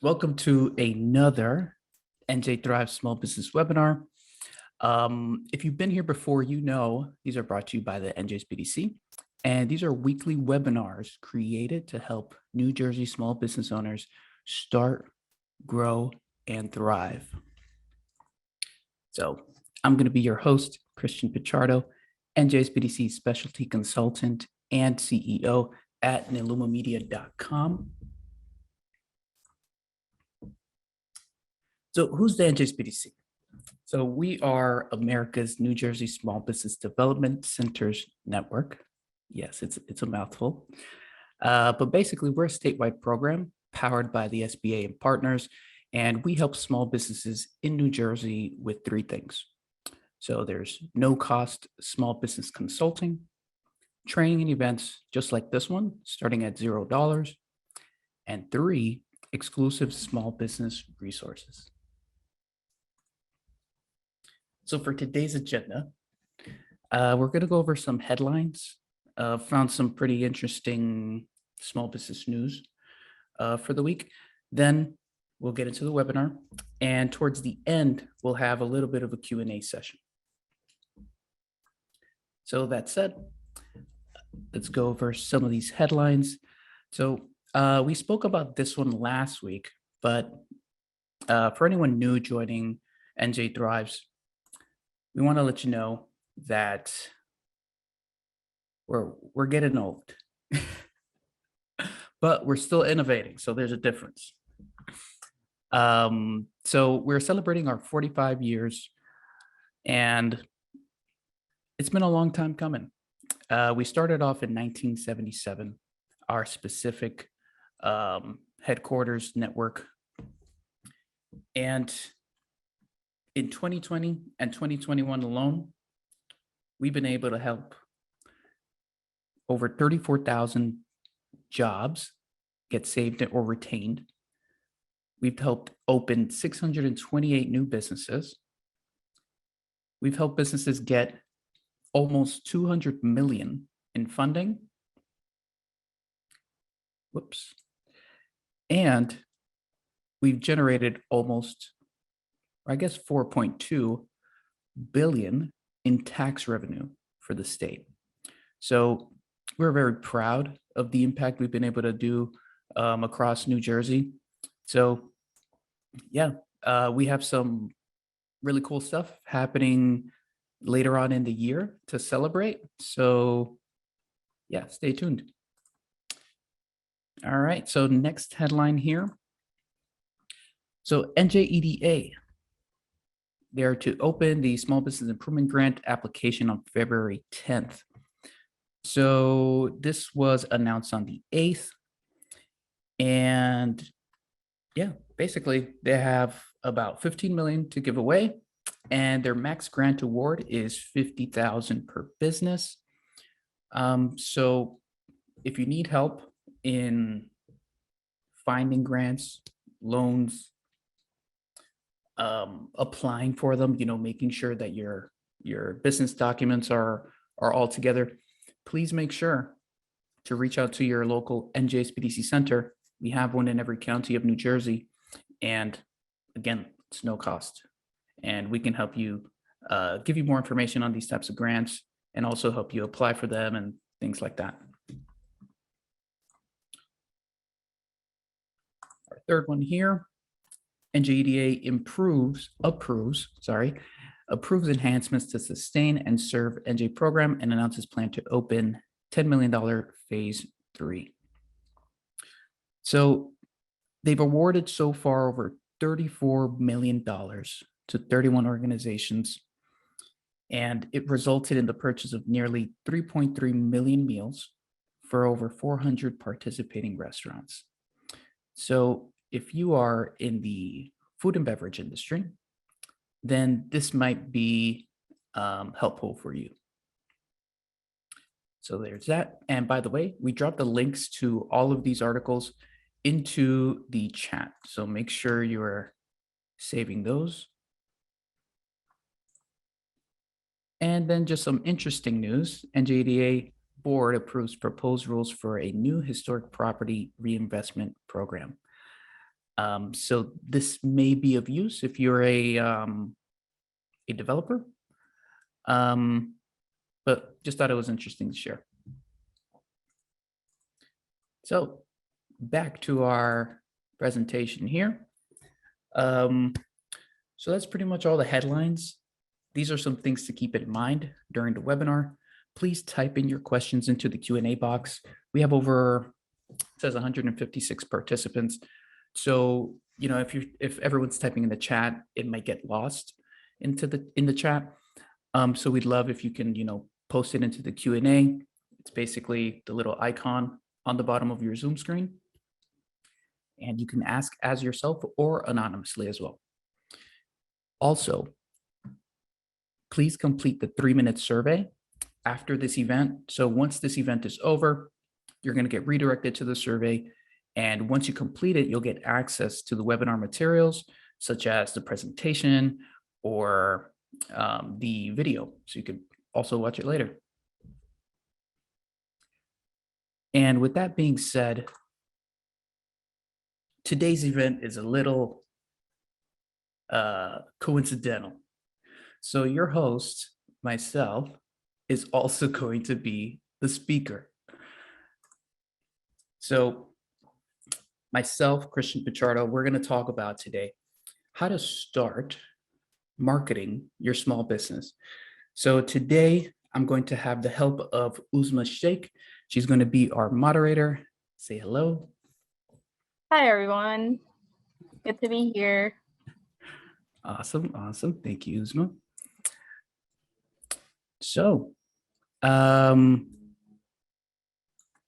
Welcome to another NJThrives Small Business Webinar. If you've been here before, you know these are brought to you by the NJSBDC, and these are weekly webinars created to help New Jersey small business owners start, grow, and thrive. So I'm going to be your host, Christian Pichardo, NJSBDC Specialty Consultant and CEO at nilumamedia.com. So who's the NJSBDC? So we are America's New Jersey Small Business Development Centers Network. Yes, it's a mouthful. But basically, we're a statewide program powered by the SBA and partners, and we help small businesses in New Jersey with three things. So there's no cost small business consulting, training and events just like this one, starting at $0, and three, exclusive small business resources. So for today's agenda, we're going to go over some headlines. Found some pretty interesting small business news for the week. Then we'll get into the webinar. And towards the end, we'll have a little bit of a Q&A session. So that said, let's go over some of these headlines. So we spoke about this one last week, but for anyone new joining NJThrives, we want to let you know that we're getting old, but we're still innovating. So there's a difference. So we're celebrating our 45 years, and it's been a long time coming. We started off in 1977, our specific headquarters network, and in 2020 and 2021 alone, we've been able to help over 34,000 jobs get saved or retained. We've helped open 628 new businesses. We've helped businesses get almost 200 million in funding. Whoops. And we've generated almost, I guess, 4.2 billion in tax revenue for the state. So we're very proud of the impact we've been able to do across New Jersey. So yeah, we have some really cool stuff happening later on in the year to celebrate. So yeah, stay tuned. All right, so next headline here. So NJEDA, they are to open the Small Business Improvement Grant application on February 10th. So this was announced on the 8th. And yeah, basically they have about 15 million to give away, and their max grant award is 50,000 per business. So if you need help in finding grants, loans, applying for them, making sure that your business documents are all together, please make sure to reach out to your local NJSBDC center. We have one in every county of New Jersey. And again, it's no cost. And we can help you, give you more information on these types of grants and also help you apply for them and things like that. Our third one here, NJEDA approves enhancements to sustain and serve NJ program and announces plan to open $10 million phase 3. So they've awarded so far over $34 million to 31 organizations, and it resulted in the purchase of nearly 3.3 million meals for over 400 participating restaurants. So if you are in the food and beverage industry, then this might be helpful for you. So there's that. And by the way, we dropped the links to all of these articles into the chat. So make sure you're saving those. And then just some interesting news. NJDA board approves proposed rules for a new historic property reinvestment program. So this may be of use if you're a developer, but just thought it was interesting to share. So back to our presentation here. So that's pretty much all the headlines. These are some things to keep in mind during the webinar. Please type in your questions into the Q&A box. We have over, it says 156 participants. So, you know, if everyone's typing in the chat, it might get lost in the chat. So we'd love if you can, you know, post it into the Q&A. It's basically the little icon on the bottom of your Zoom screen. And you can ask as yourself or anonymously as well. Also, please complete the 3-minute survey after this event. So once this event is over, you're going to get redirected to the survey. And once you complete it, you'll get access to the webinar materials, such as the presentation or the video. So you could also watch it later. And with that being said, today's event is a little coincidental. So your host, myself, is also going to be the speaker. So myself, Christian Pichardo, we're going to talk about today how to start marketing your small business. So today I'm going to have the help of Uzma Sheikh. She's going to be our moderator. Say hello. Hi, everyone. Good to be here. Awesome. Awesome. Thank you, Uzma. So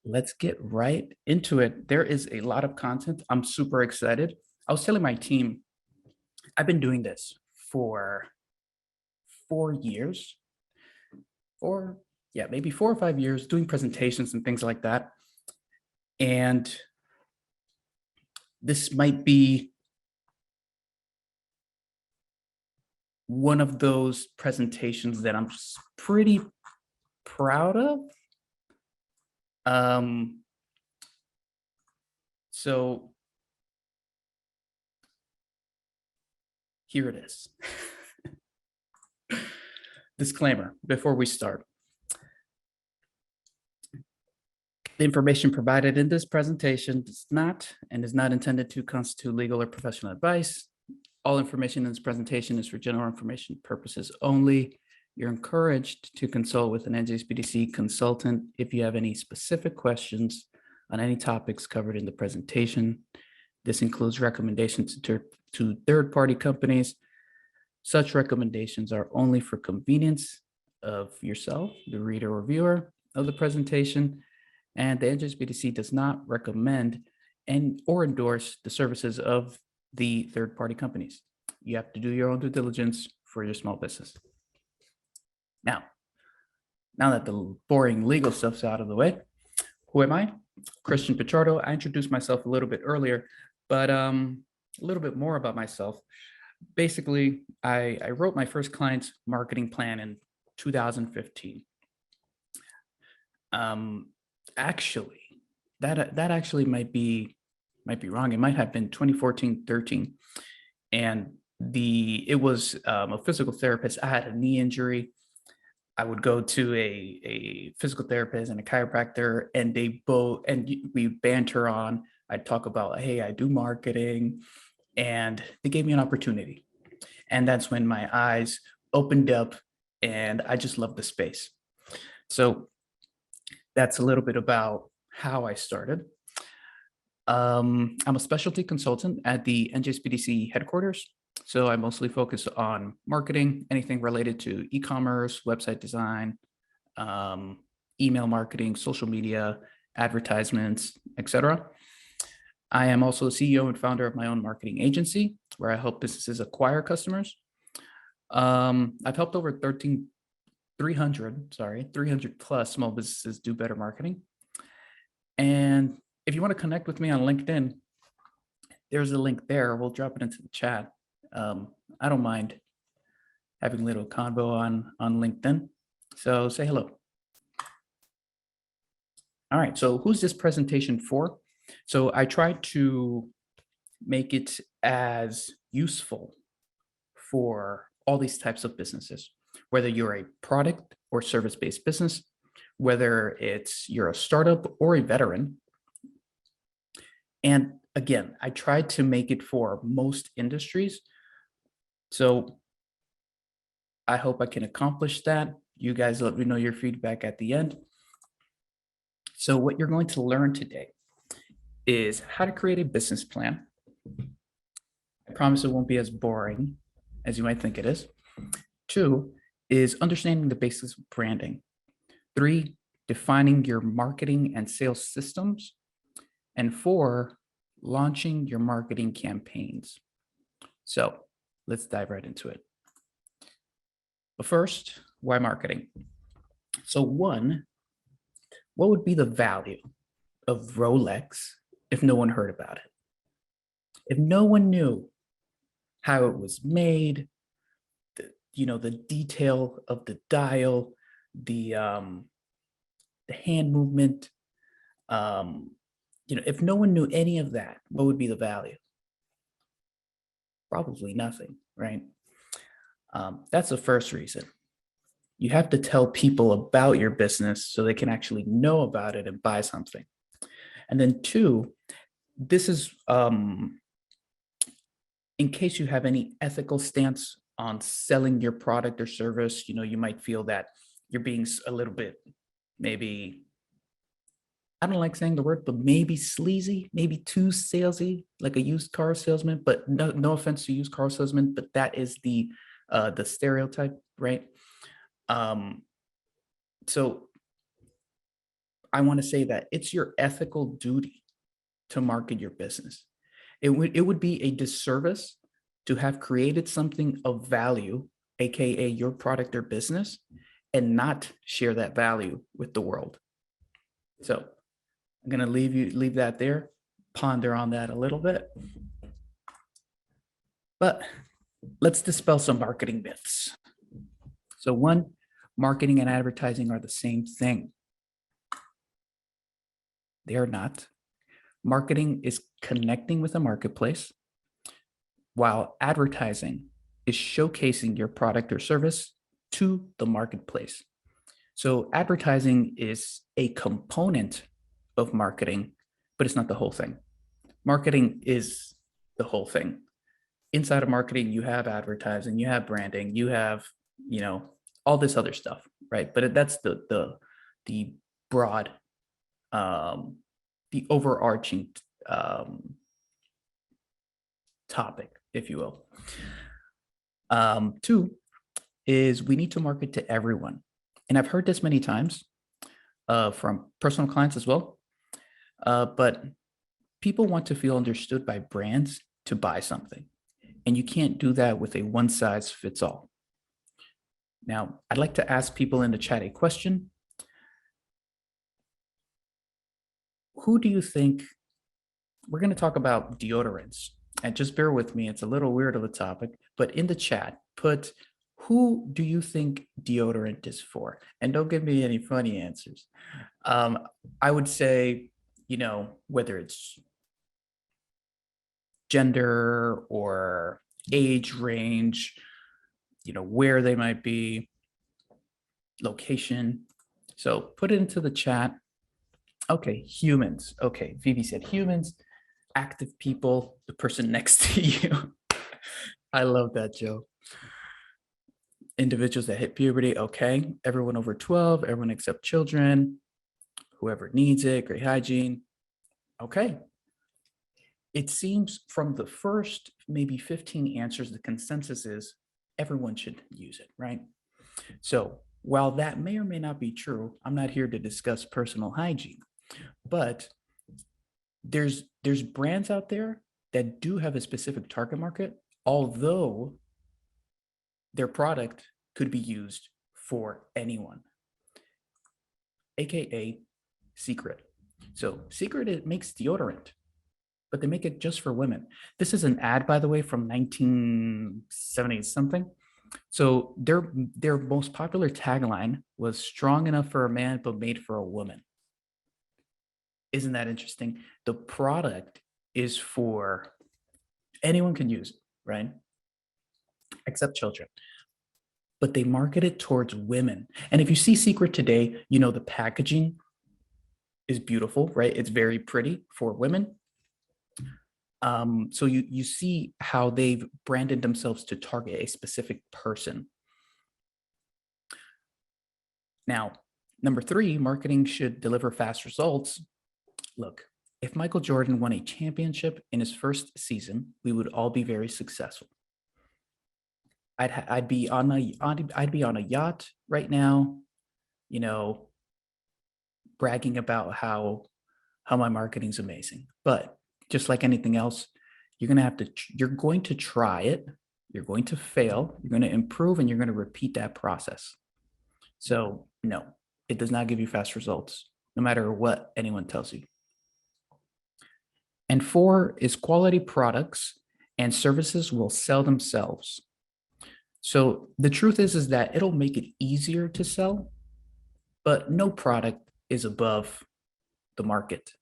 let's get right into it. There is a lot of content. I'm super excited. I was telling my team, I've been doing this for 4 years, maybe 4 or 5 years, doing presentations and things like that. And this might be one of those presentations that I'm pretty proud of. So here it is. Disclaimer before we start. The information provided in this presentation does not and is not intended to constitute legal or professional advice. All information in this presentation is for general information purposes only. You're encouraged to consult with an NJSBDC consultant if you have any specific questions on any topics covered in the presentation. This includes recommendations to third-party companies. Such recommendations are only for convenience of yourself, the reader or viewer of the presentation, and the NJSBDC does not recommend or endorse the services of the third-party companies. You have to do your own due diligence for your small business. Now that the boring legal stuff's out of the way, who am I? Christian Pichardo. I introduced myself a little bit earlier, but a little bit more about myself. Basically, I wrote my first client's marketing plan in 2015. Actually, that actually might be wrong. It might have been 2014-13, and it was a physical therapist. I had a knee injury. I would go to a physical therapist and a chiropractor, and we banter on. I'd talk about, hey, I do marketing, and they gave me an opportunity. And that's when my eyes opened up, and I just loved the space. So that's a little bit about how I started. I'm a specialty consultant at the NJSBDC headquarters. So I mostly focus on marketing, anything related to e-commerce, website design, email marketing, social media, advertisements, etc. I am also a CEO and founder of my own marketing agency where I help businesses acquire customers. I've helped over 300 plus small businesses do better marketing. And if you want to connect with me on LinkedIn, there's a link there. We'll drop it into the chat. I don't mind having a little convo on LinkedIn. So say hello. All right, so who's this presentation for? So I tried to make it as useful for all these types of businesses, whether you're a product or service-based business, whether you're a startup or a veteran. And again, I tried to make it for most industries. So I hope I can accomplish that. You guys let me know your feedback at the end. So what you're going to learn today is how to create a business plan. I promise it won't be as boring as you might think it is. 2 is understanding the basics of branding. 3, defining your marketing and sales systems. And 4, launching your marketing campaigns. So let's dive right into it. But first, why marketing? So 1, what would be the value of Rolex if no one heard about it? If no one knew how it was made, the detail of the dial, the hand movement, if no one knew any of that, what would be the value? Probably nothing, right? That's the first reason. You have to tell people about your business so they can actually know about it and buy something. And then 2, this is in case you have any ethical stance on selling your product or service. You might feel that you're being a little bit, maybe, I don't like saying the word, but maybe sleazy, maybe too salesy, like a used car salesman. But no offense to used car salesmen, but that is the stereotype, right? So I want to say that it's your ethical duty to market your business. It would be a disservice to have created something of value, aka your product or business, and not share that value with the world. So I'm going to leave that there, ponder on that a little bit. But let's dispel some marketing myths. So 1, marketing and advertising are the same thing. They are not. Marketing is connecting with a marketplace, while advertising is showcasing your product or service to the marketplace. So advertising is a component of marketing, but it's not the whole thing. Marketing is the whole thing. Inside of marketing, you have advertising, you have branding, you have, all this other stuff, right? But that's the broad, the overarching topic, if you will. 2 is we need to market to everyone. And I've heard this many times from personal clients as well. But people want to feel understood by brands to buy something. And you can't do that with a one-size-fits-all. Now, I'd like to ask people in the chat a question. Who do you think, we're going to talk about deodorants, and just bear with me, it's a little weird of a topic, but in the chat, put who do you think deodorant is for? And don't give me any funny answers. I would say, whether it's gender or age range, where they might be, location. So put it into the chat. Okay, humans. Okay, Phoebe said humans, active people, the person next to you. I love that joke. Individuals that hit puberty. Okay, everyone over 12, everyone except children, whoever needs it, great hygiene. Okay. It seems from the first maybe 15 answers, the consensus is everyone should use it, right? So while that may or may not be true, I'm not here to discuss personal hygiene, but there's brands out there that do have a specific target market, although their product could be used for anyone, aka Secret. So Secret, it makes deodorant, but they make it just for women. This is an ad, by the way, from 1970 something. So their most popular tagline was strong enough for a man, but made for a woman. Isn't that interesting? The product is for Anyone can use it, right? Except children. But they market it towards women. And if you see Secret today, you know the packaging is beautiful, right? It's very pretty for women. So you see how they've branded themselves to target a specific person. Now, number 3, marketing should deliver fast results. Look, if Michael Jordan won a championship in his first season, we would all be very successful. I'd be on a yacht right now, you know, bragging about how my marketing's amazing. But just like anything else, you're going to try it, you're going to fail, you're going to improve, and you're going to repeat that process. So no, it does not give you fast results, no matter what anyone tells you. And 4 is quality products and services will sell themselves. So the truth is that it'll make it easier to sell, but no product is above the market,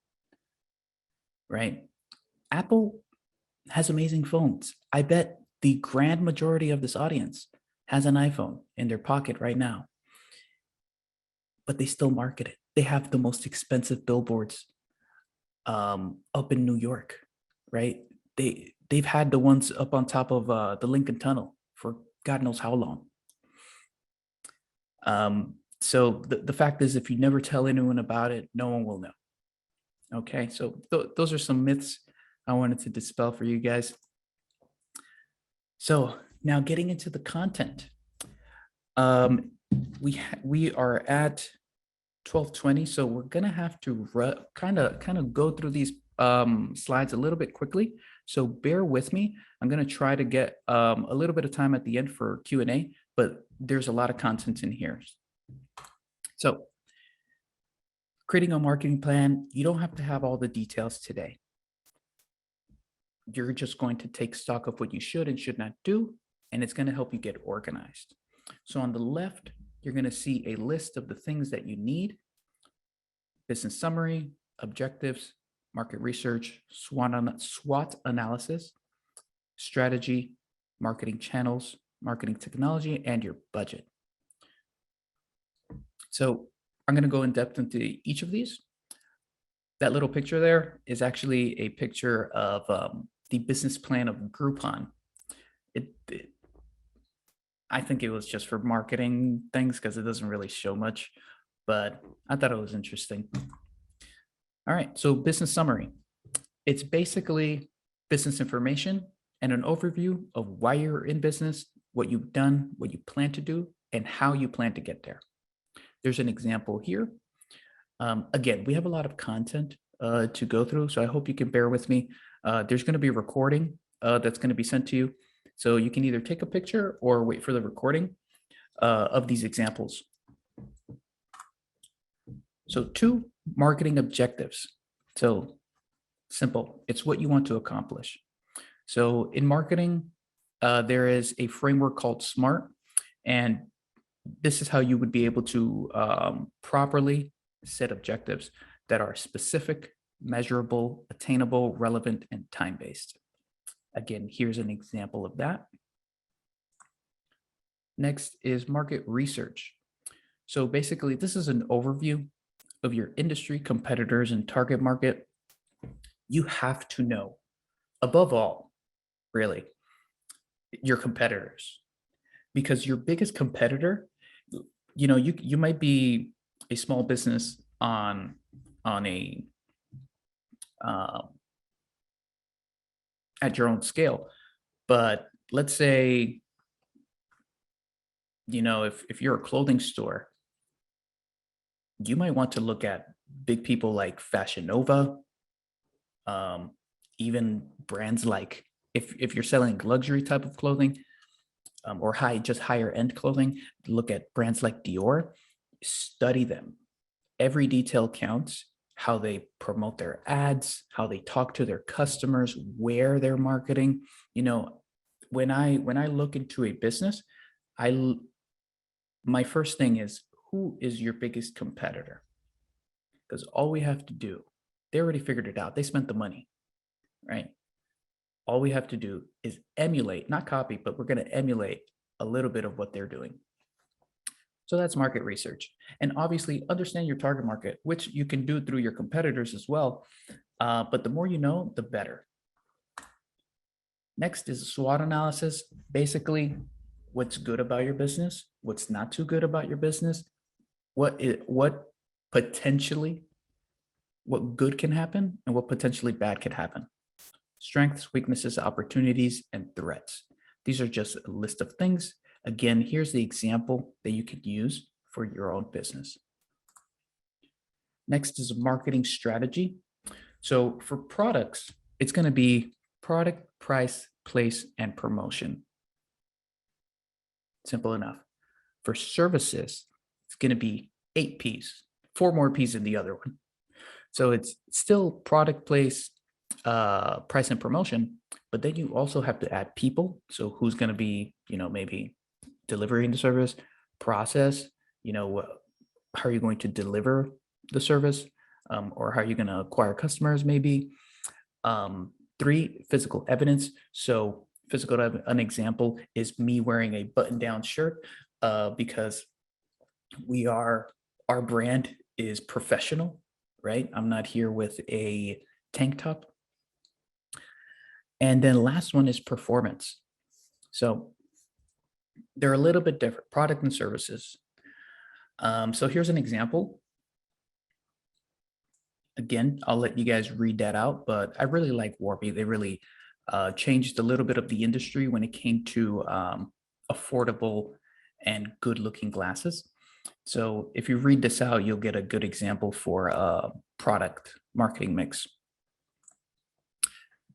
right? Apple has amazing phones. I bet the grand majority of this audience has an iPhone in their pocket right now, but they still market it. They have the most expensive billboards up in New York, right? They've had the ones up on top of the Lincoln Tunnel for God knows how long. So the fact is, if you never tell anyone about it, no one will know. Okay, so those are some myths I wanted to dispel for you guys. So now getting into the content. We are at 12:20, so we're gonna have to kind of go through these slides a little bit quickly. So bear with me. I'm gonna try to get a little bit of time at the end for Q&A, but there's a lot of content in here. So creating a marketing plan, you don't have to have all the details today. You're just going to take stock of what you should and should not do, and it's going to help you get organized. So on the left, you're going to see a list of the things that you need: business summary, objectives, market research, SWOT analysis, strategy, marketing channels, marketing technology, and your budget. So I'm going to go in depth into each of these. That little picture there is actually a picture of the business plan of Groupon. I think it was just for marketing things because it doesn't really show much, but I thought it was interesting. All right, so business summary. It's basically business information and an overview of why you're in business, what you've done, what you plan to do, and how you plan to get there. There's an example here. Again, we have a lot of content to go through, so I hope you can bear with me. There's going to be a recording that's going to be sent to you. So you can either take a picture or wait for the recording of these examples. So 2 marketing objectives. So simple. It's what you want to accomplish. So in marketing, there is a framework called SMART, and this is how you would be able to properly set objectives that are specific, measurable, attainable, relevant, and time-based. Again, here's an example of that. Next is market research. So basically, this is an overview of your industry, competitors, and target market. You have to know, above all, really, your competitors, because your biggest competitor, you might be a small business on a at your own scale, but let's say, if you're a clothing store, you might want to look at big people like Fashion Nova, even brands like, if you're selling luxury type of clothing, or just higher end clothing, look at brands like Dior. Study them. Every detail counts. How they promote their ads, how they talk to their customers, where they're marketing. When I look into a business, my first thing is, who is your biggest competitor? Because all we have to do, they already figured it out. They spent the money, right? all we have to do is emulate, not copy, but we're going to emulate a little bit of what they're doing. So that's market research. And obviously understand your target market, which you can do through your competitors as well. But the more you know, the better. Next is SWOT analysis. Basically, what's good about your business, what's not too good about your business, what good can happen and what potentially bad can happen. Strengths, weaknesses, opportunities, and threats. These are just a list of things. Again, here's the example that you could use for your own business. Next is marketing strategy. So for products, it's going to be product, price, place, and promotion. Simple enough. For services, it's going to be 8 P's, 4 more P's in the other one. So it's still product, place, price, and promotion, but then you also have to add people. So who's going to be, maybe delivering the service, process, how are you going to deliver the service, or how are you going to acquire customers maybe. 3, physical evidence. So an example is me wearing a button-down shirt because our brand is professional, right? I'm not here with a tank top. And then last one is performance. So they're a little bit different, product and services. So here's an example. Again, I'll let you guys read that out, but I really like Warby. They really changed a little bit of the industry when it came to affordable and good looking glasses. So if you read this out, you'll get a good example for a product marketing mix.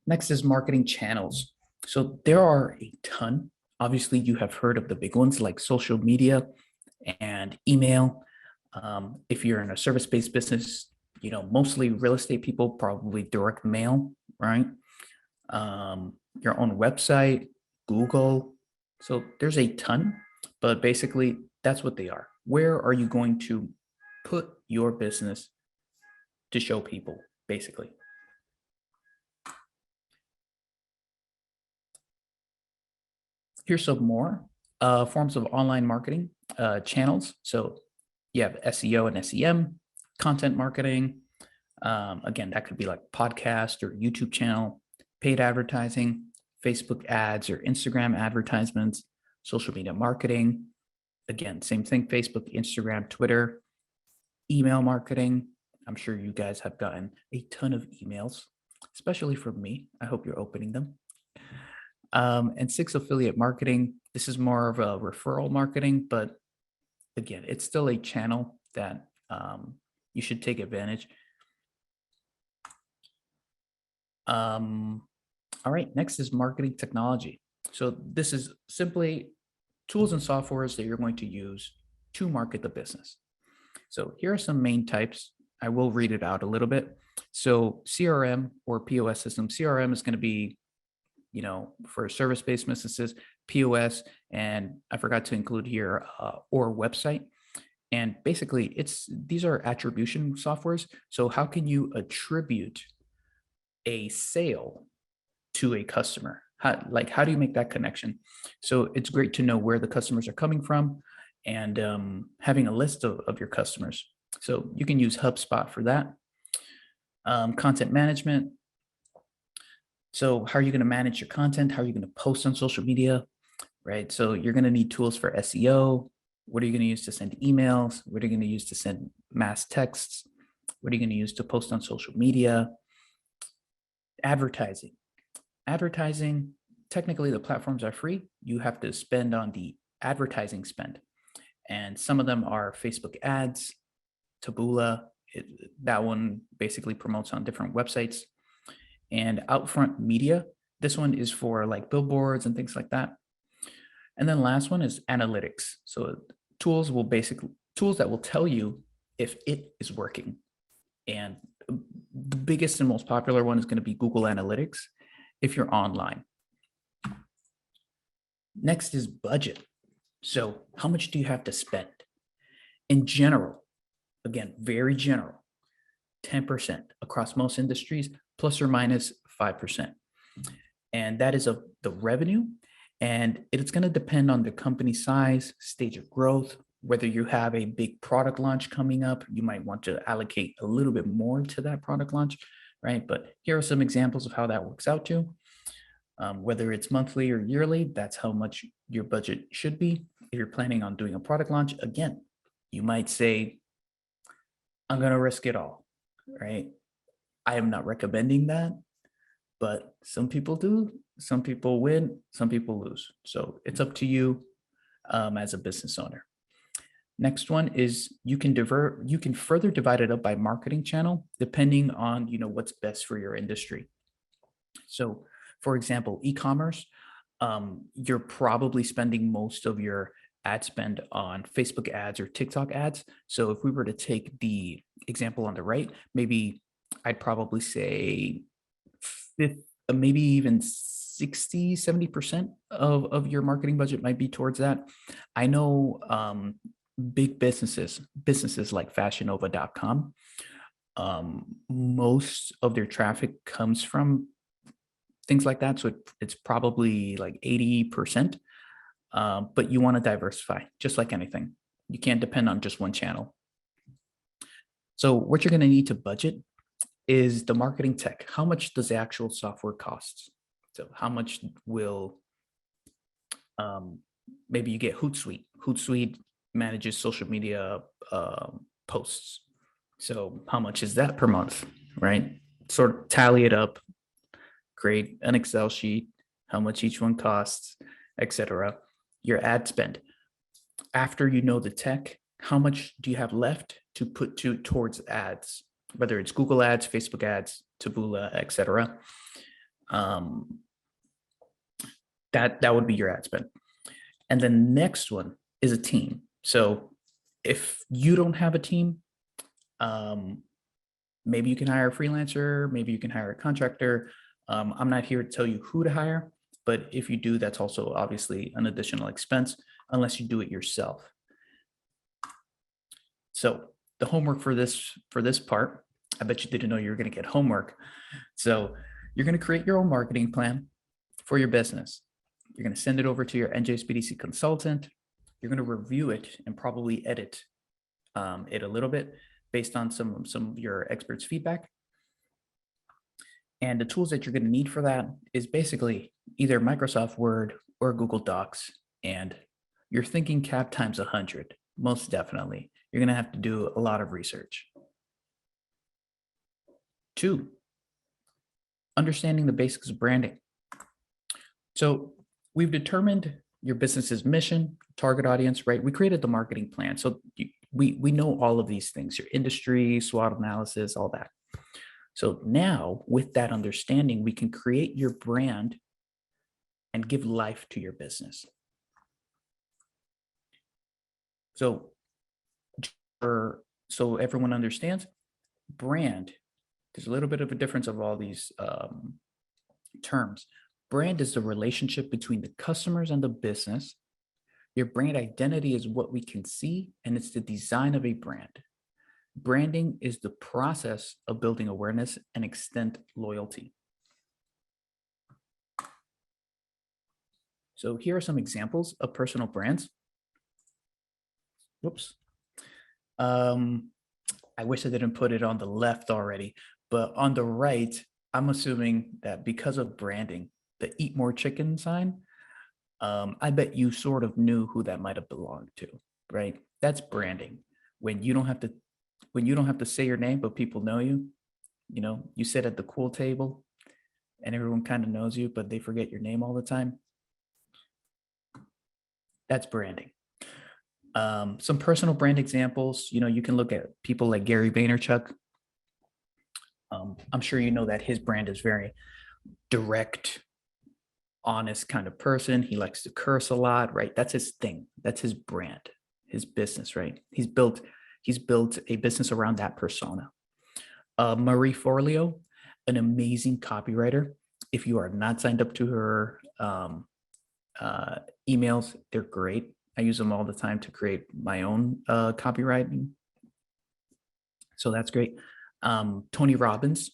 Next is marketing channels. So there are a ton. Obviously, you have heard of the big ones like social media and email. If you're in a service-based business, mostly real estate people, probably direct mail, right? Your own website, Google. So there's a ton, but basically that's what they are. Where are you going to put your business to show people, basically? Here's some more forms of online marketing channels. So you have SEO and SEM, content marketing. Again, that could be like podcast or YouTube channel, paid advertising, Facebook ads or Instagram advertisements, social media marketing. Again, same thing, Facebook, Instagram, Twitter, email marketing. I'm sure you guys have gotten a ton of emails, especially from me. I hope you're opening them. And 6, affiliate marketing. This is more of a referral marketing, but again, it's still a channel that you should take advantage. All right, next is marketing technology. So this is simply tools and softwares that you're going to use to market the business. So here are some main types. I will read it out a little bit. So CRM or POS system. CRM is going to be, for service-based businesses, POS, and I forgot to include here, or website. And basically these are attribution softwares. So how can you attribute a sale to a customer? How do you make that connection? So it's great to know where the customers are coming from and having a list of your customers. So you can use HubSpot for that. Content management. So how are you going to manage your content? How are you going to post on social media, right? So you're going to need tools for SEO. What are you going to use to send emails? What are you going to use to send mass texts? What are you going to use to post on social media? Advertising. Technically the platforms are free. You have to spend on the advertising spend. And some of them are Facebook ads, Taboola. That one basically promotes on different websites. And Outfront Media. This one is for like billboards and things like that. And then last one is analytics. So tools that will tell you if it is working. And the biggest and most popular one is going to be Google Analytics if you're online. Next is budget. So how much do you have to spend? In general, again, very general, 10% across most industries, plus or minus 5%. and that is of the revenue. And it's going to depend on the company size, stage of growth, whether you have a big product launch coming up, you might want to allocate a little bit more to that product launch, right? But here are some examples of how that works out to. Whether it's monthly or yearly, that's how much your budget should be. If you're planning on doing a product launch, again, you might say, I'm going to risk it all, right? I am not recommending that, but some people do. Some people win, some people lose. So it's up to you as a business owner. Next one is you can further divide it up by marketing channel, depending on what's best for your industry. So for example, e-commerce, you're probably spending most of your ad spend on Facebook ads or TikTok ads. So if we were to take the example on the right, maybe I'd probably say maybe even 60, 70% of your marketing budget might be towards that. I know big businesses like fashionnova.com, most of their traffic comes from things like that. So it's probably like 80%, but you want to diversify, just like anything. You can't depend on just one channel. So what you're going to need to budget is the marketing tech. How much does the actual software cost? So how much will, maybe you get Hootsuite. Hootsuite manages social media posts. So how much is that per month, right? Sort of tally it up, create an Excel sheet, how much each one costs, etc. Your ad spend. After you know the tech, how much do you have left to put towards ads, whether it's Google ads, Facebook ads, Taboola, etc. That would be your ad spend. And the next one is a team. So if you don't have a team, maybe you can hire a freelancer, maybe you can hire a contractor. I'm not here to tell you who to hire, but if you do, that's also obviously an additional expense unless you do it yourself. So the homework for this part, I bet you didn't know you were going to get homework. So you're going to create your own marketing plan for your business. You're going to send it over to your NJSBDC consultant. You're going to review it and probably edit it a little bit based on some of your experts' feedback. And the tools that you're going to need for that is basically either Microsoft Word or Google Docs. And you're thinking cap times 100, most definitely. You're going to have to do a lot of research. 2, understanding the basics of branding. So we've determined your business's mission, target audience, right? We created the marketing plan. So we know all of these things, your industry, SWOT analysis, all that. So now with that understanding, we can create your brand and give life to your business. So everyone understands, brand, there's a little bit of a difference of all these terms. Brand is the relationship between the customers and the business. Your brand identity is what we can see, and it's the design of a brand. Branding is the process of building awareness and extend loyalty. So here are some examples of personal brands. Whoops. I wish I didn't put it on the left already, but on the right, I'm assuming that because of branding, the Eat More Chicken sign, I bet you sort of knew who that might have belonged to, right? That's branding. When you don't have to say your name, but people know you. You sit at the cool table and everyone kind of knows you, but they forget your name all the time. That's branding. Some personal brand examples, you can look at people like Gary Vaynerchuk. I'm sure you know that his brand is very direct, honest kind of person. He likes to curse a lot, right? That's his thing. That's his brand, his business, right? He's built a business around that persona. Marie Forleo, an amazing copywriter. If you are not signed up to her emails, they're great. I use them all the time to create my own copywriting. So that's great. Tony Robbins,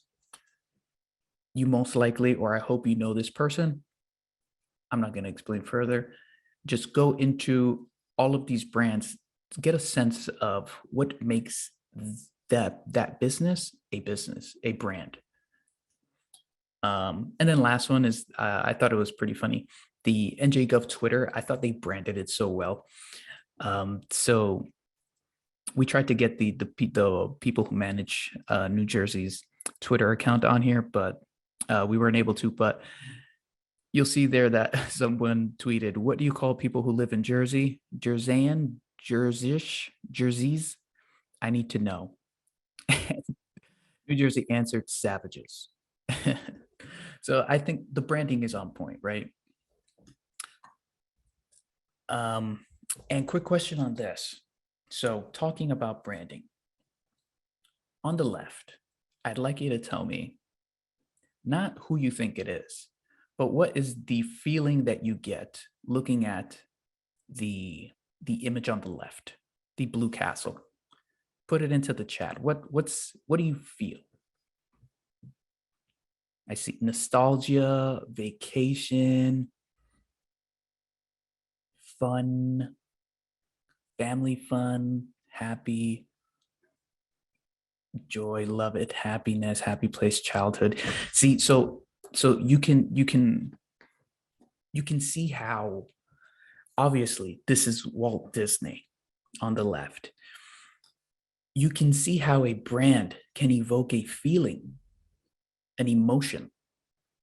you most likely, or I hope you know this person. I'm not going to explain further. Just go into all of these brands to get a sense of what makes that business, a brand. And then last one is, I thought it was pretty funny. The NJGov Twitter, I thought they branded it so well. So we tried to get the people who manage New Jersey's Twitter account on here, but we weren't able to. But you'll see there that someone tweeted, "What do you call people who live in Jersey? Jerseyan, Jerseyish, Jerseys? I need to know." New Jersey answered, "Savages." So I think the branding is on point, right? And quick question on this. So talking about branding, on the left, I'd like you to tell me not who you think it is, but what is the feeling that you get looking at the image on the left, the blue castle? Put it into the chat. What do you feel? I see nostalgia, vacation, fun, family fun, happy, joy, love it, happiness, happy place, childhood. See, so you can see how obviously this is Walt Disney on the left. You can see how a brand can evoke a feeling, an emotion.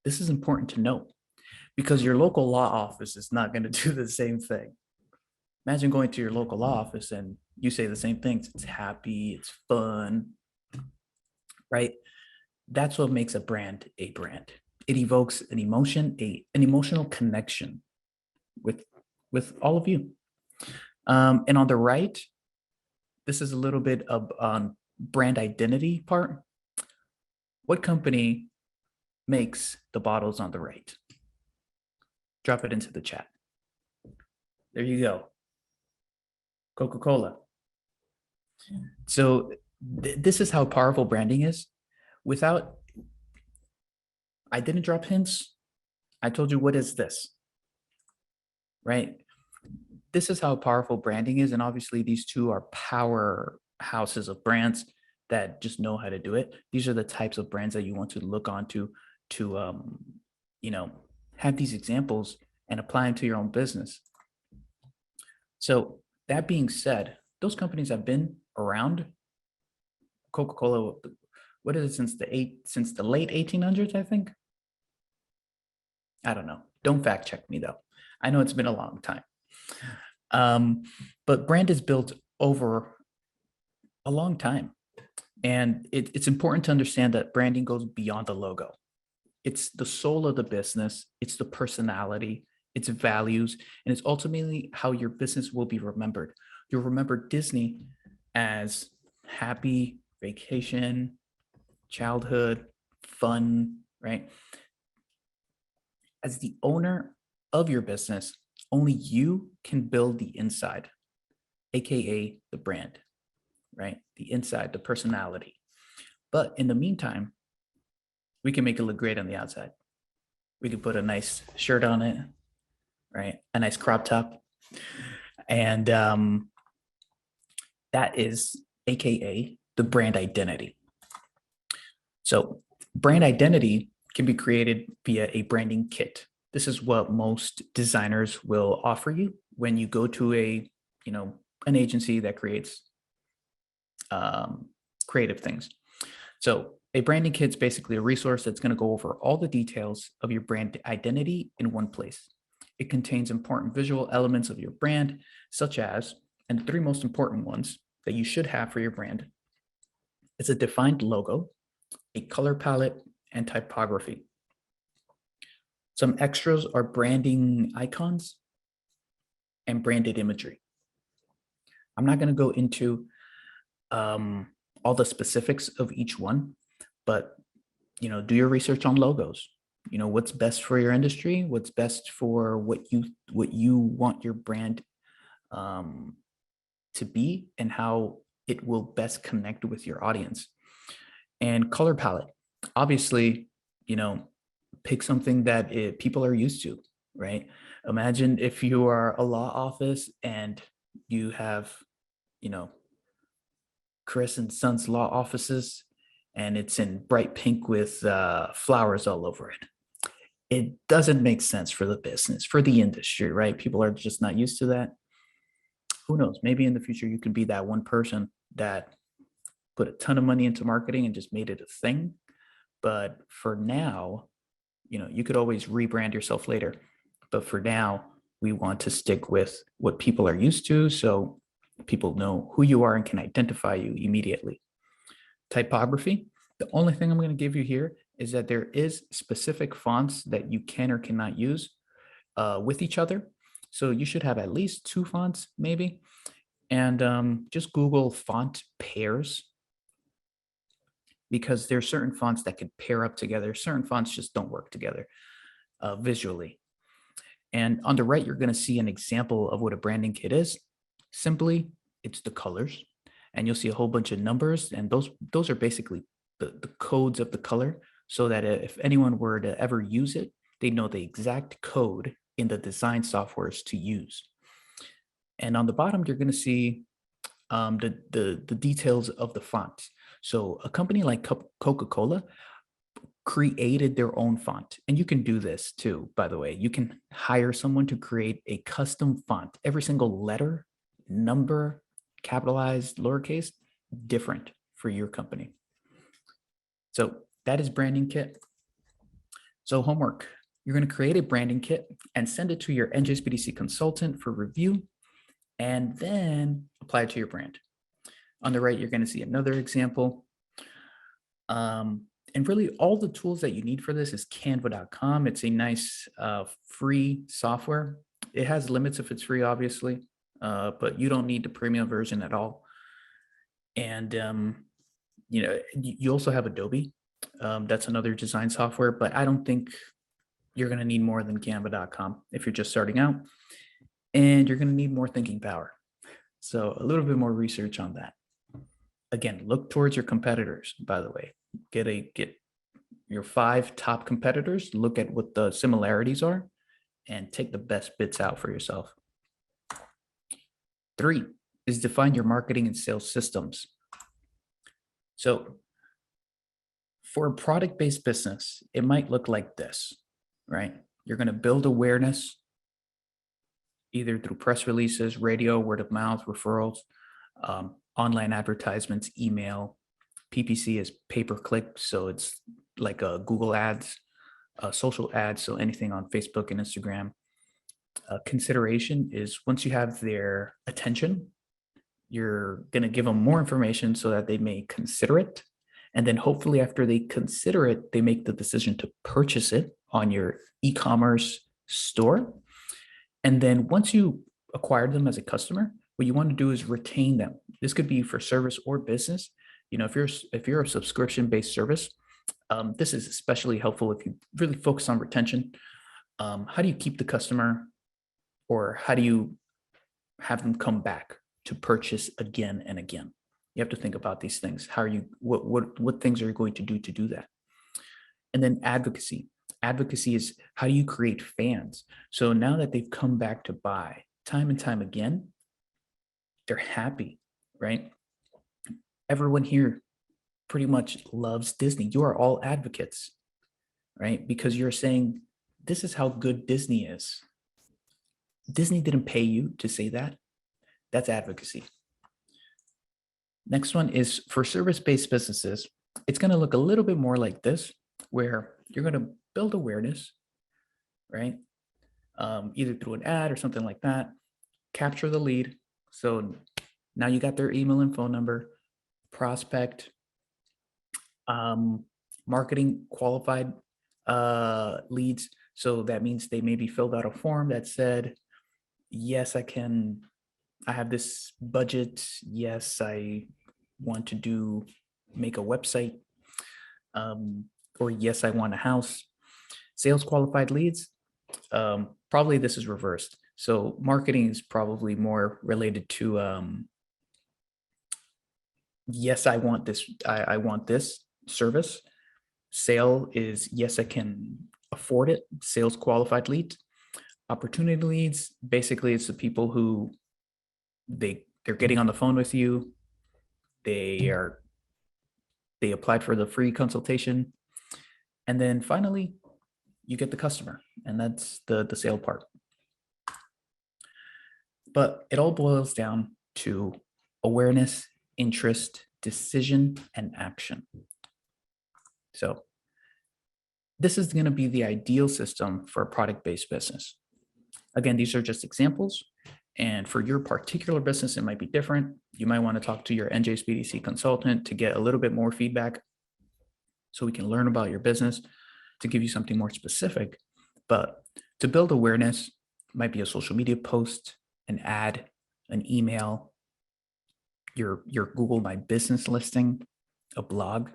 This is important to note because your local law office is not going to do the same thing. Imagine going to your local law office and you say the same things. It's happy, it's fun, right? That's what makes a brand a brand. It evokes an emotion, an emotional connection with all of you. And on the right, this is a little bit of brand identity part. What company makes the bottles on the right? Drop it into the chat. There you go. Coca-Cola. So this is how powerful branding is. I didn't drop hints. I told you, what is this? Right? This is how powerful branding is. And obviously these two are powerhouses of brands that just know how to do it. These are the types of brands that you want to look onto to, have these examples and apply them to your own business. So that being said, those companies have been around. Coca-Cola, what is it, since the late 1800s, I think? I don't know. Don't fact check me though. I know it's been a long time. But brand is built over a long time. And it's important to understand that branding goes beyond the logo. It's the soul of the business. It's the personality, its values, and it's ultimately how your business will be remembered. You'll remember Disney as happy, vacation, childhood, fun, right? As the owner of your business, only you can build the inside, AKA the brand, right? The inside, the personality. But in the meantime, we can make it look great on the outside. We can put a nice shirt on it, right? A nice crop top. And that is AKA the brand identity. So brand identity can be created via a branding kit. This is what most designers will offer you when you go to an agency that creates creative things. So a branding kit is basically a resource that's going to go over all the details of your brand identity in one place. It contains important visual elements of your brand, such as, and the three most important ones that you should have for your brand, is a defined logo, a color palette, and typography. Some extras are branding icons and branded imagery. I'm not going to go into all the specifics of each one, but do your research on logos. What's best for your industry, what's best for what you want your brand to be, and how it will best connect with your audience. And color palette. Obviously, pick something that people are used to, right? Imagine if you are a law office and you have, Chris and Sons law offices, and it's in bright pink with flowers all over it. It doesn't make sense for the business, for the industry, right? People are just not used to that. Who knows? Maybe in the future you could be that one person that put a ton of money into marketing and just made it a thing. But for now, you could always rebrand yourself later. But for now, we want to stick with what people are used to, so people know who you are and can identify you immediately. Typography, the only thing I'm going to give you here is that there is specific fonts that you can or cannot use with each other. So you should have at least 2 fonts, maybe. And just Google font pairs, because there are certain fonts that could pair up together. Certain fonts just don't work together visually. And on the right, you're going to see an example of what a branding kit is. Simply, it's the colors. And you'll see a whole bunch of numbers. And those are basically the codes of the color, so that if anyone were to ever use it, they know the exact code in the design softwares to use. And on the bottom, you're going to see the details of the fonts. So a company like Coca-Cola created their own font. And you can do this too, by the way. You can hire someone to create a custom font. Every single letter, number, capitalized, lowercase, different for your company. So that is branding kit. So homework, you're going to create a branding kit and send it to your NJSBDC consultant for review, and then apply it to your brand. On the right, you're going to see another example. And really all the tools that you need for this is canva.com. It's a nice free software. It has limits if it's free, obviously, but you don't need the premium version at all. And, you also have Adobe. That's another design software, but I don't think you're going to need more than canva.com if you're just starting out. And you're going to need more thinking power. So a little bit more research on that. Again, look towards your competitors, by the way. Get your 5 top competitors, look at what the similarities are, and take the best bits out for yourself. 3 is define your marketing and sales systems. So for a product-based business, it might look like this, right? You're going to build awareness either through press releases, radio, word of mouth, referrals, online advertisements, email. PPC is pay-per-click, so it's like a Google ads, social ads, so anything on Facebook and Instagram. Consideration is once you have their attention, you're going to give them more information so that they may consider it. And then hopefully after they consider it, they make the decision to purchase it on your e-commerce store. And then once you acquire them as a customer, what you want to do is retain them. This could be for service or business. If you're a subscription-based service, this is especially helpful if you really focus on retention. How do you keep the customer, or how do you have them come back to purchase again and again? You have to think about these things. What things are you going to do that? And then advocacy. Advocacy is how do you create fans? So now that they've come back to buy time and time again, they're happy, right? Everyone here pretty much loves Disney. You are all advocates, right? Because you're saying, this is how good Disney is. Disney didn't pay you to say that. That's advocacy. Next one is for service-based businesses. It's going to look a little bit more like this, where you're going to build awareness, right? Either through an ad or something like that. Capture the lead. So now you got their email and phone number. Prospect, marketing qualified leads. So that means they maybe filled out a form that said, yes, I have this budget. Yes, I want to make a website. Or yes, I want a house. Sales qualified leads. Probably this is reversed. So marketing is probably more related to, yes, I want this service. Sale is, yes, I can afford it. Sales qualified leads. Opportunity leads, basically it's the people who they're getting on the phone with you. They applied for the free consultation. And then finally, you get the customer, and that's the sale part. But it all boils down to awareness, interest, decision, and action. So this is going to be the ideal system for a product-based business. Again, these are just examples. And for your particular business, it might be different. You might want to talk to your NJSBDC consultant to get a little bit more feedback so we can learn about your business to give you something more specific. But to build awareness, might be a social media post, an ad, an email, your Google My Business listing, a blog,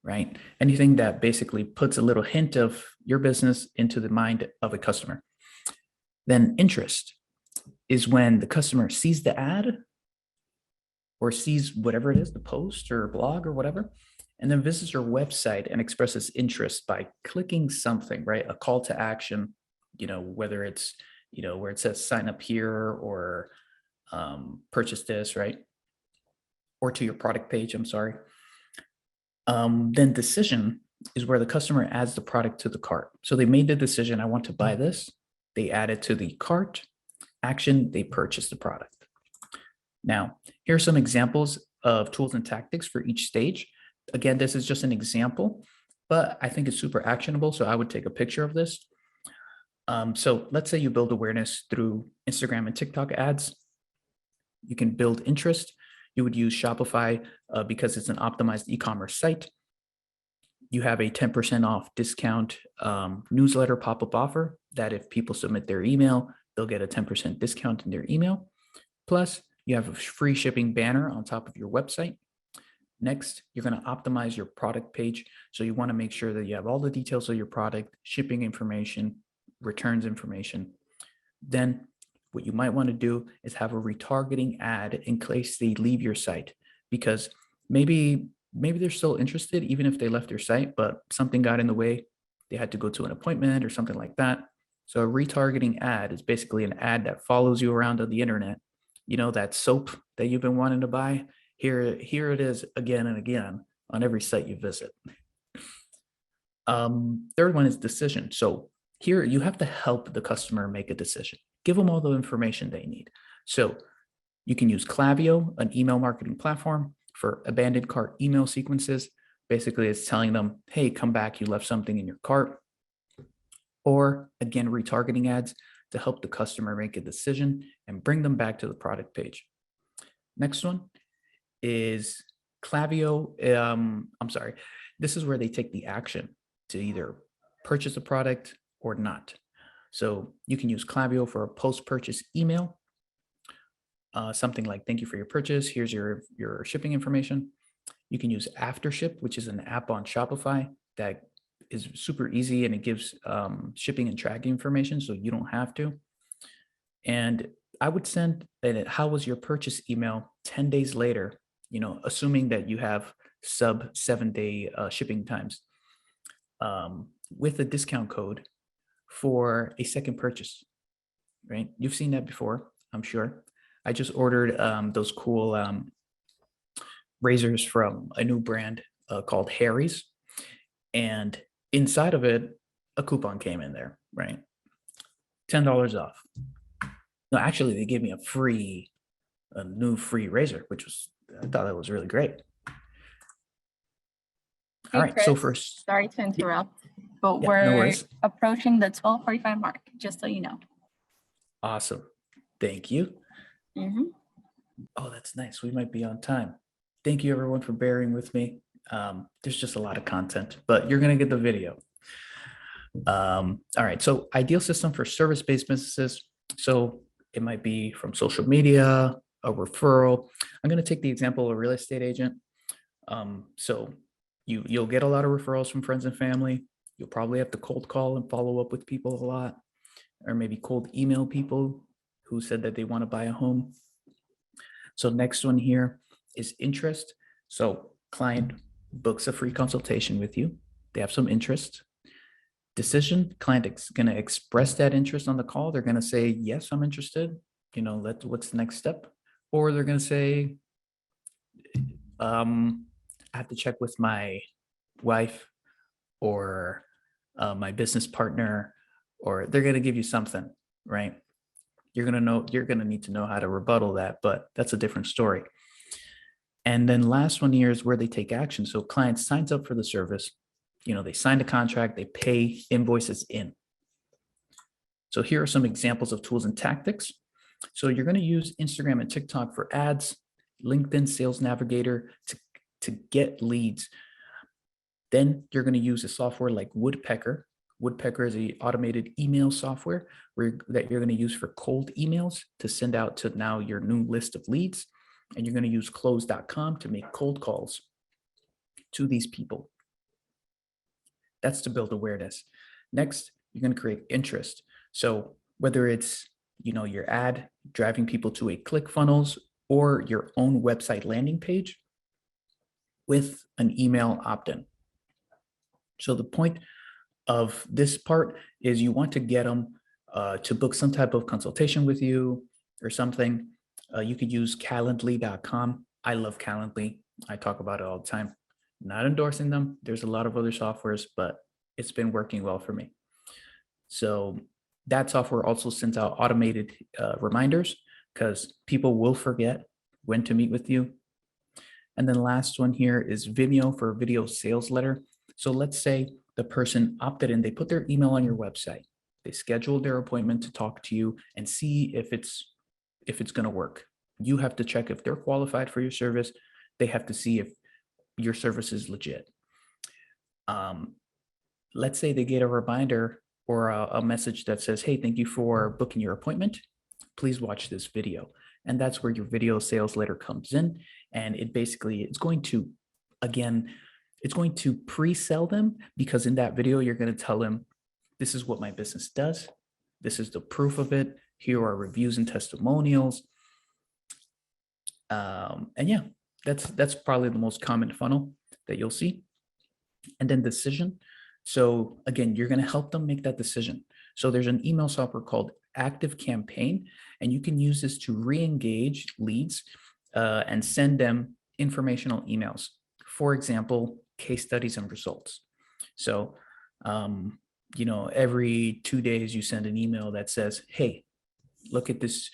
right? Anything that basically puts a little hint of your business into the mind of a customer. Then interest is when the customer sees the ad or sees whatever it is, the post or blog or whatever, and then visits your website and expresses interest by clicking something, right? A call to action, whether it's, where it says sign up here or purchase this, right? Or to your product page, I'm sorry. Then decision is where the customer adds the product to the cart. So they made the decision, I want to buy this. They add it to the cart. Action, they purchase the product. Now, here are some examples of tools and tactics for each stage. Again, this is just an example, but I think it's super actionable. So I would take a picture of this. So let's say you build awareness through Instagram and TikTok ads. You can build interest. You would use Shopify because it's an optimized e-commerce site. You have a 10% off discount newsletter pop-up offer that if people submit their email, they'll get a 10% discount in their email. Plus, you have a free shipping banner on top of your website. Next, you're going to optimize your product page. So you want to make sure that you have all the details of your product, shipping information, returns information. Then what you might want to do is have a retargeting ad in case they leave your site, because maybe they're still interested even if they left your site, but something got in the way. They had to go to an appointment or something like that. So a retargeting ad is basically an ad that follows you around on the internet. That soap that you've been wanting to buy, here it is again and again on every site you visit. Third one is decision. So here you have to help the customer make a decision. Give them all the information they need. So you can use Klaviyo, an email marketing platform, for abandoned cart email sequences. Basically, it's telling them, hey, come back, you left something in your cart. Or again, retargeting ads to help the customer make a decision and bring them back to the product page. Next one is Klaviyo. This is where they take the action to either purchase a product or not. So you can use Klaviyo for a post-purchase email. Something like, thank you for your purchase. Here's your shipping information. You can use Aftership, which is an app on Shopify that is super easy and it gives shipping and tracking information, so you don't have to. And I would send a how was your purchase email 10 days later, assuming that you have sub 7-day shipping times with a discount code for a second purchase, right? You've seen that before, I'm sure. I just ordered those cool razors from a new brand called Harry's, and inside of it, a coupon came in there, right? $10 off. No, actually, they gave me a new free razor, I thought that was really great. Hey, all right, Chris, so first, sorry to interrupt, but no we're worries. approaching the 12:45 mark, just so you know. Awesome, thank you. Mm-hmm. Oh, that's nice. We might be on time. Thank you everyone for bearing with me. There's just a lot of content, but you're going to get the video. All right. So ideal system for service-based businesses. So it might be from social media, a referral. I'm going to take the example of a real estate agent. So you'll get a lot of referrals from friends and family. You'll probably have to cold call and follow up with people a lot, or maybe cold email people who said that they want to buy a home. So next one here is interest. So client books a free consultation with you. they have some interest. Decision, client is going to express that interest on the call. They're going to say, yes, I'm interested. What's the next step? Or they're going to say, I have to check with my wife or my business partner, or they're going to give you something, right? You're going to need to know how to rebuttal that, but that's a different story. And then last one here is where they take action. So client signs up for the service, they sign a contract, they pay, invoices in. So here are some examples of tools and tactics. So you're going to use Instagram and TikTok for ads, LinkedIn Sales Navigator to get leads. Then you're going to use a software like Woodpecker. Woodpecker is an automated email software that you're going to use for cold emails to send out to now your new list of leads. And you're going to use close.com to make cold calls to these people. That's to build awareness. Next, you're going to create interest. So whether it's, your ad driving people to a ClickFunnels or your own website landing page with an email opt-in. So the point of this part is you want to get them to book some type of consultation with you or something. You could use Calendly.com. I love Calendly. I talk about it all the time. Not endorsing them. There's a lot of other softwares, but it's been working well for me. So that software also sends out automated reminders because people will forget when to meet with you. And then last one here is Vimeo for a video sales letter. So let's say the person opted in, they put their email on your website. They scheduled their appointment to talk to you and see if it's going to work. You have to check if they're qualified for your service. They have to see if your service is legit. Let's say they get a reminder or a message that says, hey, thank you for booking your appointment. Please watch this video. And that's where your video sales letter comes in. And it's going to pre-sell them, because in that video, you're going to tell them, this is what my business does. This is the proof of it. Here are reviews and testimonials. And yeah, that's probably the most common funnel that you'll see. And then decision. So again, you're going to help them make that decision. So there's an email software called Active Campaign, and you can use this to re-engage leads and send them informational emails. For example, case studies and results. So, every 2 days you send an email that says, hey, look at this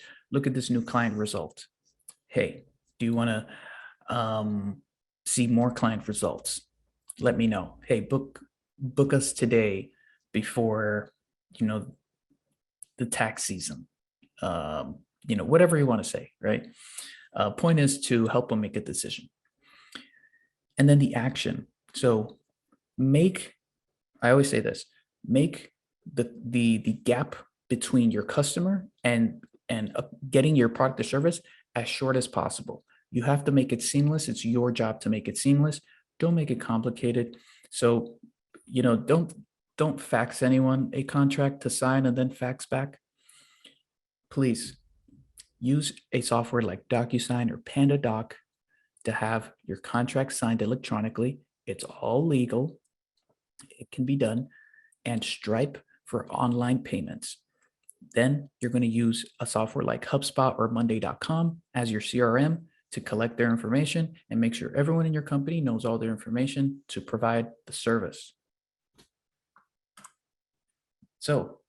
new client result. Hey, do you want to see more client results? Let me know. Hey, book us today before, the tax season. Whatever you want to say, right? Point is to help them make a decision. And then the action. So I always say this, make the gap between your customer and getting your product or service as short as possible. You have to make it seamless. It's your job to make it seamless. Don't make it complicated. So, don't fax anyone a contract to sign and then fax back. Please use a software like DocuSign or PandaDoc to have your contract signed electronically. It's all legal. It can be done. And Stripe for online payments. Then you're going to use a software like HubSpot or Monday.com as your CRM to collect their information and make sure everyone in your company knows all their information to provide the service. So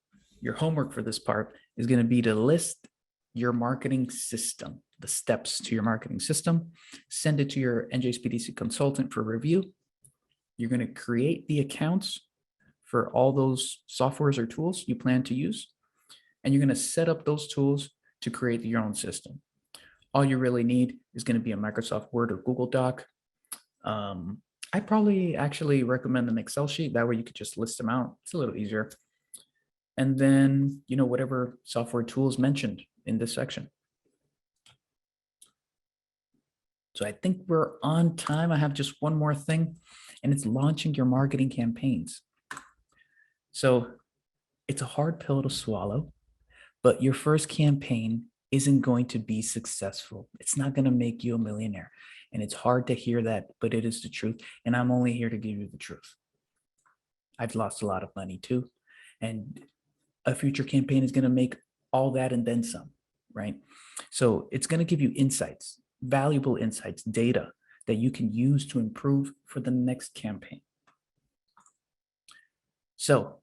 your homework for this part is going to be to list your marketing system, the steps to your marketing system, send it to your NJSBDC consultant for review. You're going to create the accounts for all those softwares or tools you plan to use, and you're going to set up those tools to create your own system. All you really need is going to be a Microsoft Word or Google Doc. I probably actually recommend an Excel sheet. That way you could just list them out. It's a little easier. And then, whatever software tools mentioned in this section. So I think we're on time. I have just one more thing, and it's launching your marketing campaigns. So it's a hard pill to swallow, but your first campaign isn't going to be successful. It's not going to make you a millionaire. And it's hard to hear that, but it is the truth. And I'm only here to give you the truth. I've lost a lot of money too. And a future campaign is going to make all that and then some, right? So it's going to give you insights, valuable insights, data that you can use to improve for the next campaign. So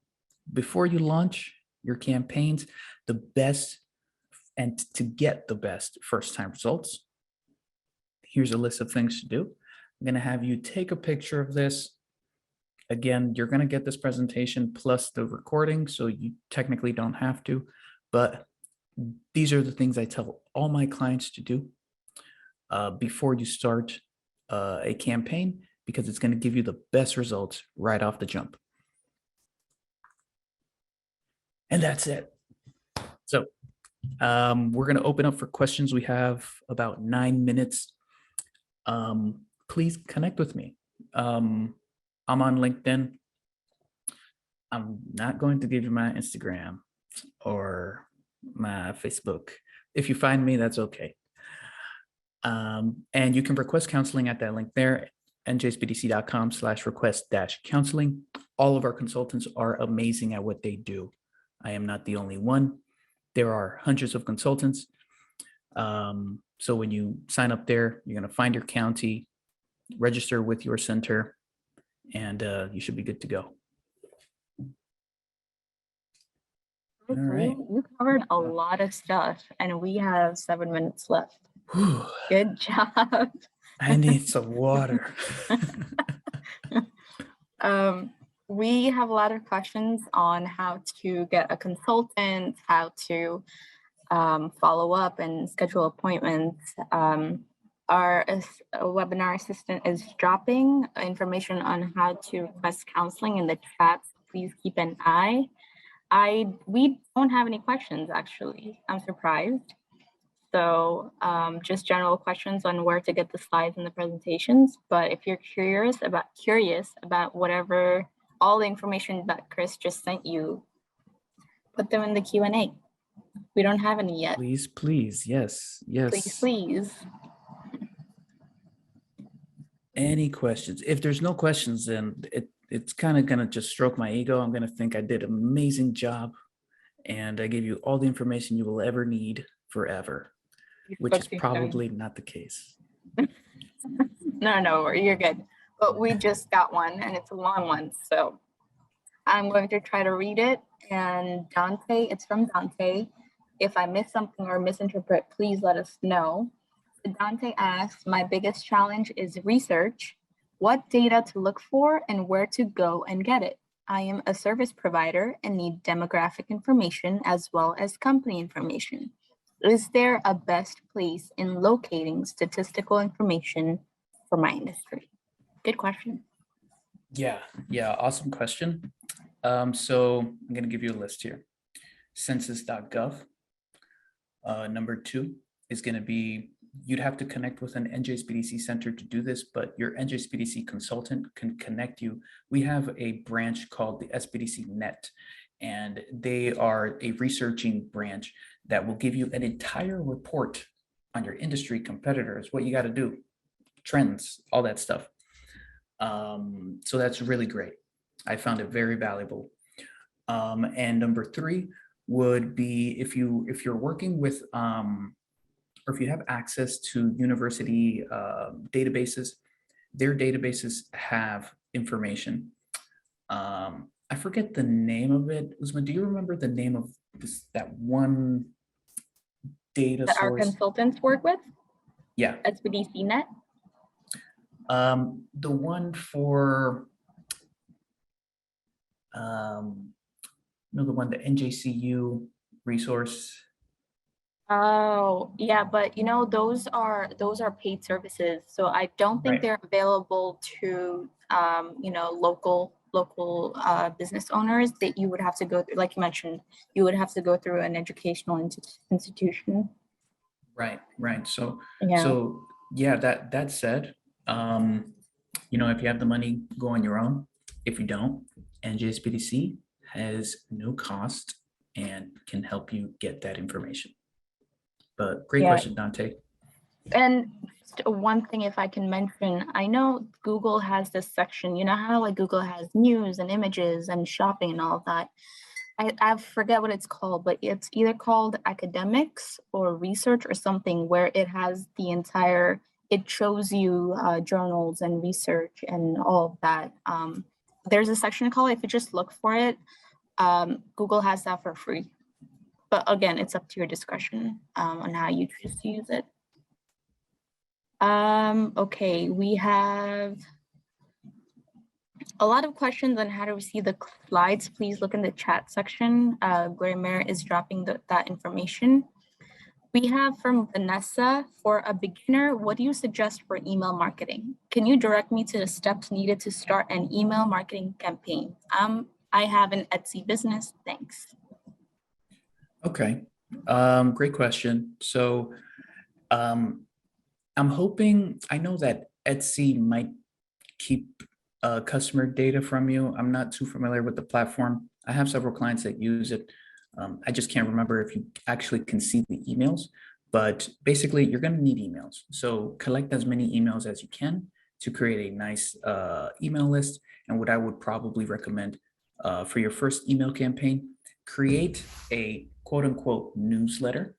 before you launch your campaigns, the best, and to get the best first-time results, here's a list of things to do. I'm going to have you take a picture of this. Again, you're going to get this presentation plus the recording, so you technically don't have to, but these are the things I tell all my clients to do before you start a campaign, because it's going to give you the best results right off the jump. And that's it. So we're going to open up for questions. We have about 9 minutes. Please connect with me. I'm on LinkedIn. I'm not going to give you my Instagram or my Facebook. If you find me, that's okay. And you can request counseling at that link there, njsbdc.com/request-counseling. All of our consultants are amazing at what they do. I am not the only one. There are hundreds of consultants. So when you sign up there, you're going to find your county, register with your center, and you should be good to go. All right. You covered a lot of stuff, and we have 7 minutes left. Whew. Good job. I need some water. We have a lot of questions on how to get a consultant, how to follow up and schedule appointments. Our webinar assistant is dropping information on how to request counseling in the chat. Please keep an eye. We don't have any questions, actually. I'm surprised. So just general questions on where to get the slides and the presentations. But if you're curious about whatever, all the information that Chris just sent you, put them in the Q&A. We don't have any yet. Please. Yes. Please. Any questions? If there's no questions, then it's kind of going to just stroke my ego. I'm going to think I did an amazing job and I gave you all the information you will ever need forever, which is probably not the case. No, you're good. But we just got one and it's a long one. So I'm going to try to read it. And Dante, it's from Dante. If I miss something or misinterpret, please let us know. Dante asks, my biggest challenge is research. What data to look for and where to go and get it? I am a service provider and need demographic information as well as company information. Is there a best place in locating statistical information for my industry? Good question. Yeah, awesome question. So I'm going to give you a list here. Census.gov. Number 2 is going to be, you'd have to connect with an NJSBDC center to do this, but your NJSBDC consultant can connect you. We have a branch called the SBDC Net, and they are a researching branch that will give you an entire report on your industry, competitors, what you got to do, trends, all that stuff. So that's really great. I found it very valuable. And number 3 would be if you're working with, or if you have access to university databases, their databases have information. I forget the name of it. Uzma, do you remember the name of that one data that source? Our consultants work with? Yeah. SBDC Net? The one for, the one, the NJCU resource. Oh, yeah, but those are paid services. So I don't think they're available to local business owners. That you would have to go through, like you mentioned, you would have to go through an educational institution. Right. So Yeah. That said, if you have the money, go on your own. If you don't, NJSBDC has no cost and can help you get that information. But great question, Dante. And just one thing, if I can mention, I know Google has this section, you know how like Google has news and images and shopping and all of that. I forget what it's called, but it's either called academics or research or something where it has the entire, it shows you journals and research and all of that. There's a section called, if you just look for it, Google has that for free. But again, it's up to your discretion on how you choose to use it. Okay, we have a lot of questions on how to receive the slides. Please look in the chat section. Gloria is dropping that information. We have from Vanessa, for a beginner, what do you suggest for email marketing? Can you direct me to the steps needed to start an email marketing campaign? I have an Etsy business, thanks. Okay, great question. So I'm hoping, I know that Etsy might keep customer data from you. I'm not too familiar with the platform. I have several clients that use it. I just can't remember if you actually can see the emails, but basically you're going to need emails. So collect as many emails as you can to create a nice email list. And what I would probably recommend for your first email campaign, create a quote unquote newsletter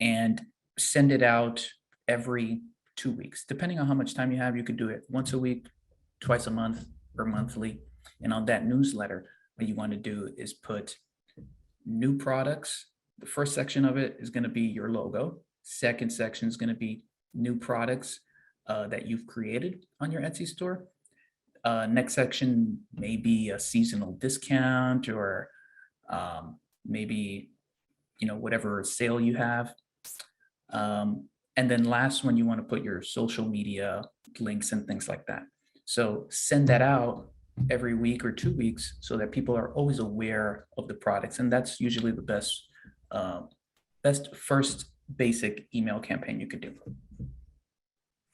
and send it out every 2 weeks. Depending on how much time you have, you could do it once a week, twice a month, or monthly. And on that newsletter, what you want to do is put new products. The first section of it is going to be your logo. Second section is going to be new products that you've created on your Etsy store. Next section may be a seasonal discount or maybe, you know, whatever sale you have. And then last one, you want to put your social media links and things like that. So send that out every week or 2 weeks so that people are always aware of the products. And that's usually the best first basic email campaign you could do.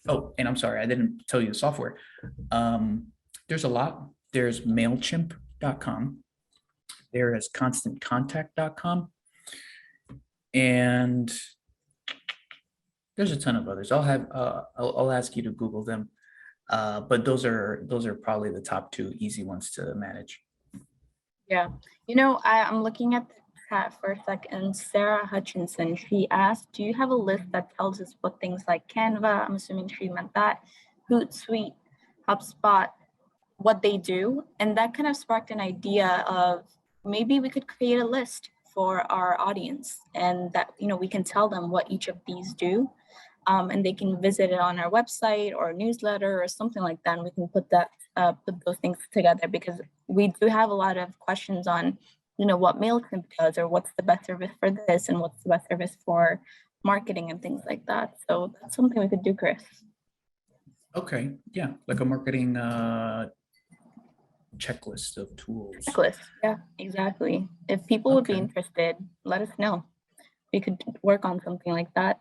Oh, and I'm sorry, I didn't tell you the software. There's a lot. There's MailChimp.com. There is ConstantContact.com. And there's a ton of others. I'll ask you to Google them. But those are probably the top two easy ones to manage. Yeah, you know, I'm looking at the chat for a second. Sarah Hutchinson, she asked, do you have a list that tells us what things like Canva, I'm assuming she meant that, Hootsuite, HubSpot, what they do? And that kind of sparked an idea of maybe we could create a list for our audience and that, you know, we can tell them what each of these do. And they can visit it on our website or newsletter or something like that. And we can put those things together because we do have a lot of questions on, you know, what MailChimp does or what's the best service for this and what's the best service for marketing and things like that. So that's something we could do, Chris. Okay, yeah, like a marketing checklist of tools. Checklist, yeah, exactly. If people would be interested, let us know. We could work on something like that.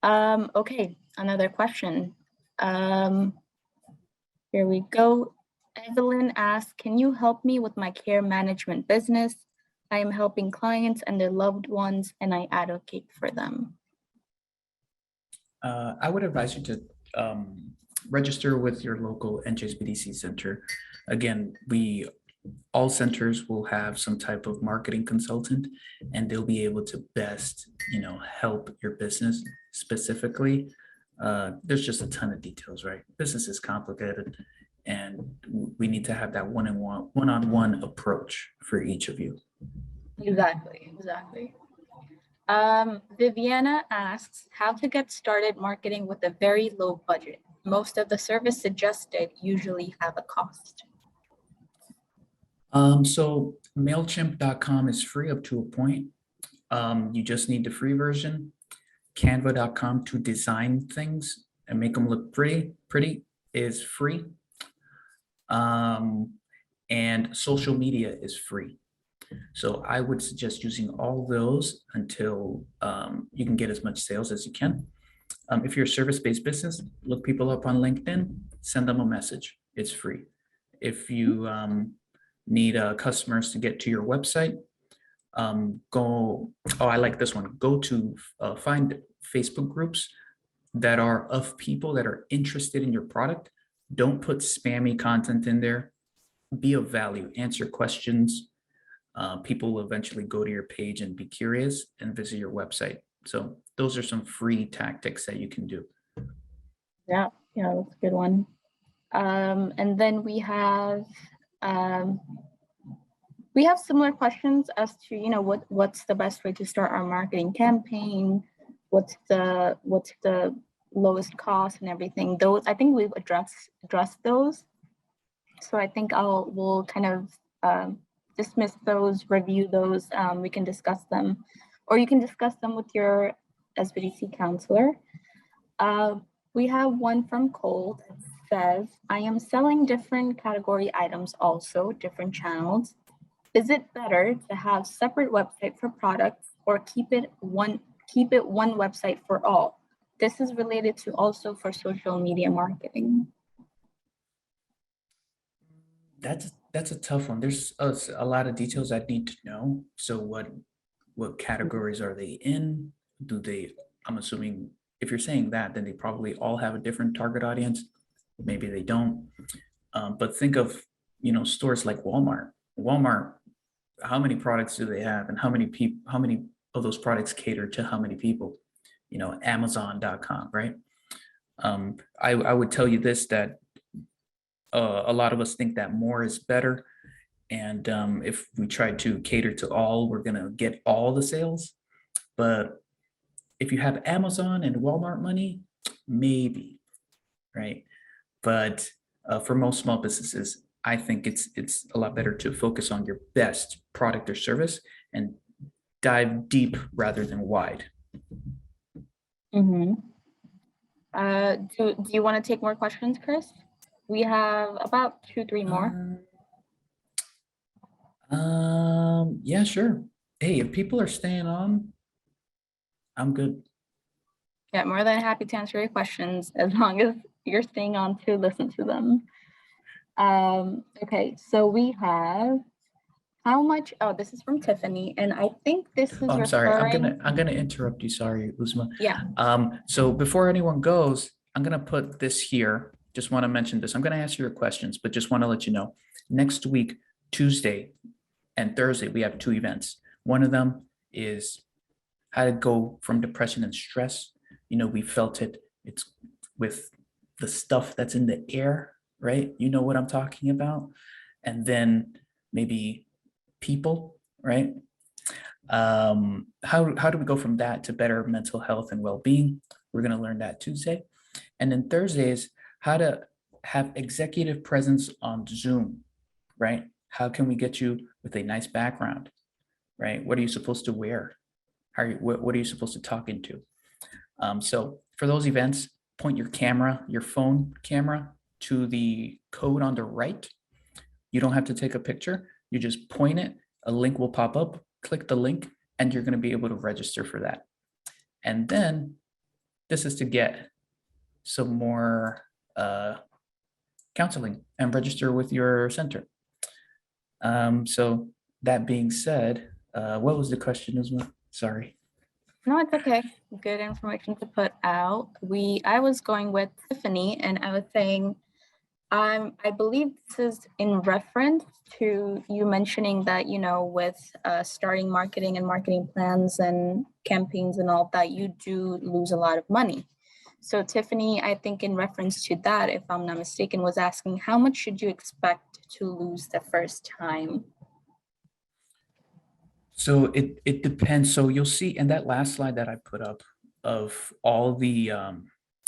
Okay, another question. Here we go. Evelyn asks, can you help me with my care management business? I am helping clients and their loved ones, and I advocate for them. I would advise you to register with your local NJSBDC center. Again, all centers will have some type of marketing consultant, and they'll be able to best, you know, help your business specifically. There's just a ton of details, right? Business is complicated, and we need to have that one-on-one approach for each of you. Exactly. Viviana asks, how to get started marketing with a very low budget. Most of the service suggested usually have a cost. So MailChimp.com is free up to a point. You just need the free version. Canva.com to design things and make them look pretty is free. And social media is free. So I would suggest using all those until you can get as much sales as you can. If you're a service-based business, look people up on LinkedIn, send them a message. It's free. If you need customers to get to your website, I like this one. Go to find Facebook groups that are of people that are interested in your product. Don't put spammy content in there. Be of value, answer questions. People will eventually go to your page and be curious and visit your website. So those are some free tactics that you can do. Yeah, that's a good one. And then we have similar questions as to, what's the best way to start our marketing campaign? What's the lowest cost and everything? Those, I think we've addressed those. So I think we'll kind of dismiss those, review those. We can discuss them, or you can discuss them with your SBDC counselor. We have one from Cole that says, I am selling different category items, also different channels. Is it better to have separate website for products, or keep it one website for all? This is related to also for social media marketing. That's a tough one. There's a lot of details I need to know. So what categories are they in? I'm assuming if you're saying that, then they probably all have a different target audience. Maybe they don't. But think of, stores like Walmart. Walmart, how many products do they have, and how many of those products cater to how many people? Amazon.com, right? I would tell you this, that a lot of us think that more is better. And if we try to cater to all, we're going to get all the sales. But if you have Amazon and Walmart money, maybe, right? But for most small businesses, I think it's a lot better to focus on your best product or service and dive deep rather than wide. Mm-hmm. Do you want to take more questions, Chris? We have about 2-3 more. Yeah, sure. Hey, if people are staying on, I'm good. Yeah, more than happy to answer your questions as long as you're staying on to listen to them. Okay, so we have how much? Oh, this is from Tiffany, and I think this is. I'm sorry. I'm gonna interrupt you. Sorry, Uzma. Yeah. So before anyone goes, I'm gonna put this here. Just want to mention this. I'm gonna ask you your questions, but just want to let you know. Next week, Tuesday and Thursday, we have 2 events. One of them is how to go from depression and stress. We felt it. It's with the stuff that's in the air, right? You know what I'm talking about. And then maybe people, right? How do we go from that to better mental health and well-being? We're going to learn that Tuesday. And then Thursday is how to have executive presence on Zoom, right? How can we get you with a nice background, right? What are you supposed to wear? What are you supposed to talk into? So for those events, point your phone camera to the code on the right. You don't have to take a picture. You just point it, a link will pop up, click the link, and you're going to be able to register for that. And then this is to get some more counseling and register with your center. So that being said, what was the question, Uzma? Sorry. No, it's okay. Good information to put out. I was going with Tiffany, and I was saying, I believe this is in reference to you mentioning that, with starting marketing and marketing plans and campaigns and all that, you do lose a lot of money. So Tiffany, I think in reference to that, if I'm not mistaken, was asking how much should you expect to lose the first time? So it depends. So you'll see in that last slide that I put up of all the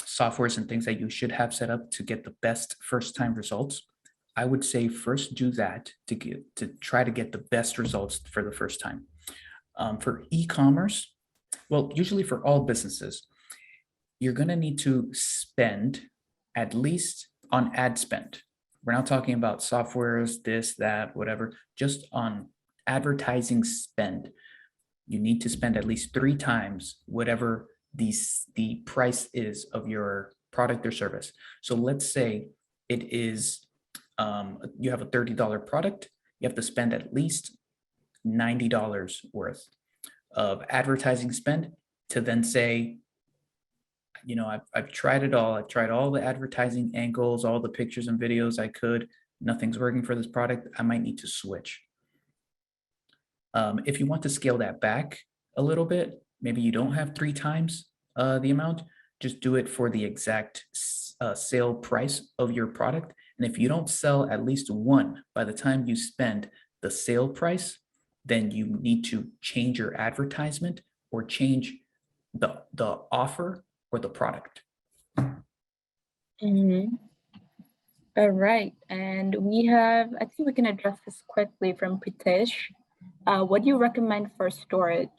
softwares and things that you should have set up to get the best first time results. I would say first do that to try to get the best results for the first time. For e-commerce, well, usually for all businesses, you're going to need to spend at least on ad spend. We're not talking about softwares, this, that, whatever, just on advertising spend. You need to spend at least 3 times whatever the price is of your product or service. So let's say it is, you have a $30 product, you have to spend at least $90 worth of advertising spend to then say, I've tried it all. I've tried all the advertising angles, all the pictures and videos I could. Nothing's working for this product. I might need to switch. If you want to scale that back a little bit, maybe you don't have 3 times the amount, just do it for the exact sale price of your product. And if you don't sell at least one by the time you spend the sale price, then you need to change your advertisement or change the offer or the product. Mm-hmm. All right, and we have, I think we can address this quickly from Pritesh. What do you recommend for storage?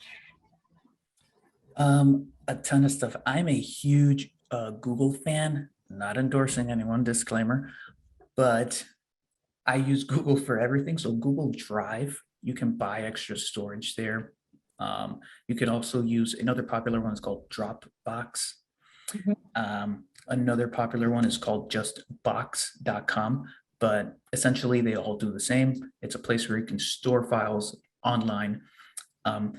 A ton of stuff. I'm a huge Google fan, not endorsing anyone, disclaimer, but I use Google for everything. So Google Drive, you can buy extra storage there. You can also use another popular one is called Dropbox. Another popular one is called justbox.com, but essentially they all do the same. It's a place where you can store files online.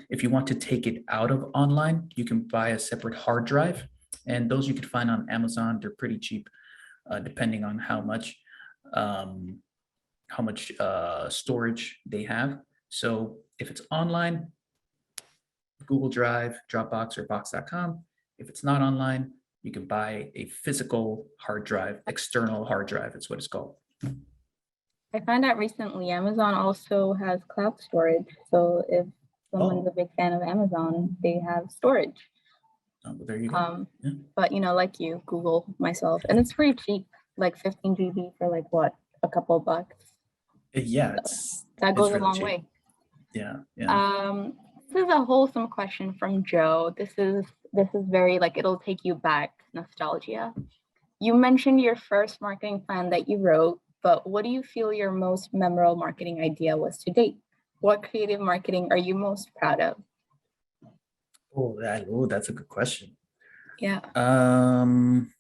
If you want to take it out of online, you can buy a separate hard drive, and those you can find on Amazon. They're pretty cheap, depending on how much storage they have. So if it's online, Google Drive, Dropbox, or box.com. If it's not online, you can buy a physical hard drive, external hard drive, is what it's called. I found out recently Amazon also has cloud storage. So if someone's a big fan of Amazon, they have storage. Oh, well, there you go. Yeah. But like you, Google myself, and it's pretty cheap, like 15 GB for like what, a couple bucks. Yeah, That goes really a long cheap. way. Yeah. This is a wholesome question from Joe. This is very like, it'll take you back, nostalgia. You mentioned your first marketing plan that you wrote, but what do you feel your most memorable marketing idea was to date? What creative marketing are you most proud of? Oh, that's a good question. Yeah. Damn.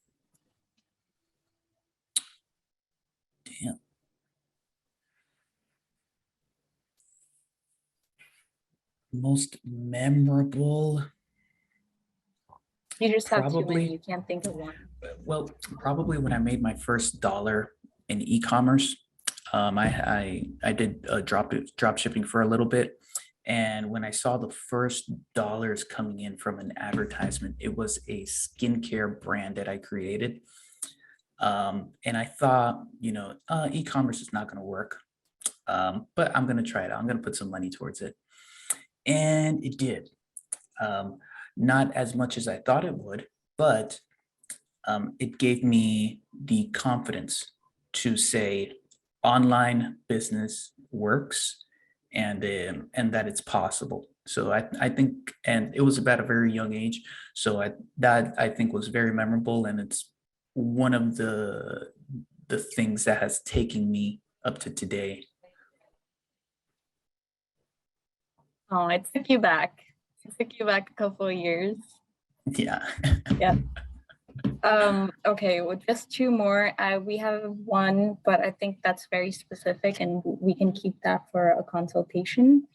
Most memorable. You just have too many. You can't think of one. Well, probably when I made my first dollar in e-commerce. I did drop shipping for a little bit. And when I saw the first dollars coming in from an advertisement, it was a skincare brand that I created. And I thought, e-commerce is not going to work, but I'm going to try it out. I'm going to put some money towards it. And it did. Not as much as I thought it would, but it gave me the confidence to say online business works and that it's possible. So I think, and it was about a very young age. So that I think was very memorable, and it's one of the things that has taken me up to today. Oh, it took you back. It took you back a couple of years. Yeah. Yeah. Okay, well, just 2 more. We have one, but I think that's very specific and we can keep that for a consultation.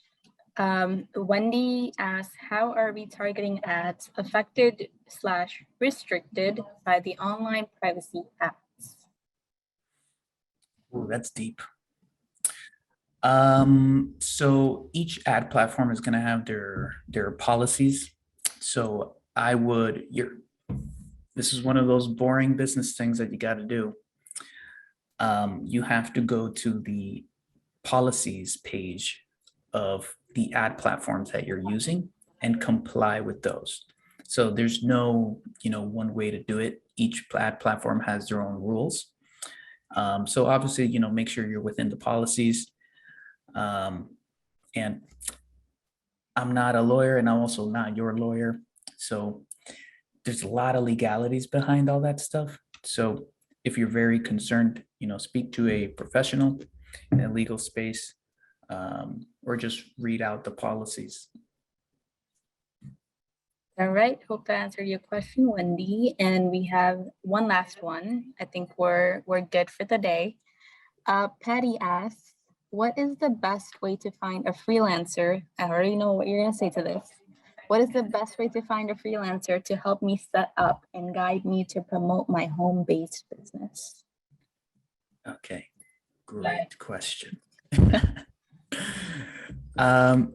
Wendy asks, how are we targeting ads affected/restricted by the online privacy acts? Oh, that's deep. So each ad platform is going to have their policies. So this is one of those boring business things that you got to do. You have to go to the policies page of the ad platforms that you're using and comply with those. So there's no, one way to do it. Each ad platform has their own rules. So obviously, make sure you're within the policies. And I'm not a lawyer, and I'm also not your lawyer. So there's a lot of legalities behind all that stuff. So if you're very concerned, speak to a professional in a legal space, or just read out the policies. All right, hope that answered your question, Wendy. And we have one last one. I think we're good for the day. Patty asks, what is the best way to find a freelancer? I already know what you're gonna say to this. What is the best way to find a freelancer to help me set up and guide me to promote my home-based business? Okay, great question.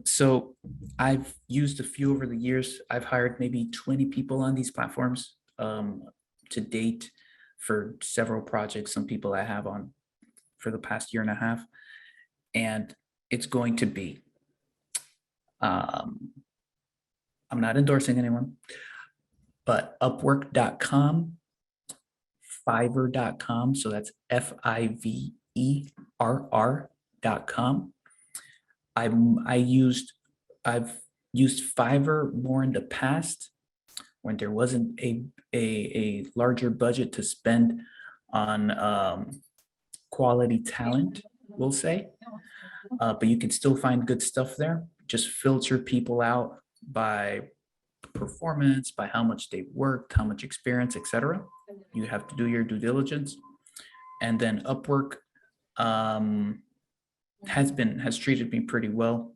So I've used a few over the years. I've hired maybe 20 people on these platforms to date for several projects. Some people I have on for the past year and a half, and it's going to be, I'm not endorsing anyone, but Upwork.com, Fiverr.com. So that's Fiverr.com. I've used Fiverr more in the past when there wasn't a larger budget to spend on quality talent, we'll say. But you can still find good stuff there. Just filter people out by performance, by how much they've worked, how much experience, etc. You have to do your due diligence. And then Upwork has treated me pretty well.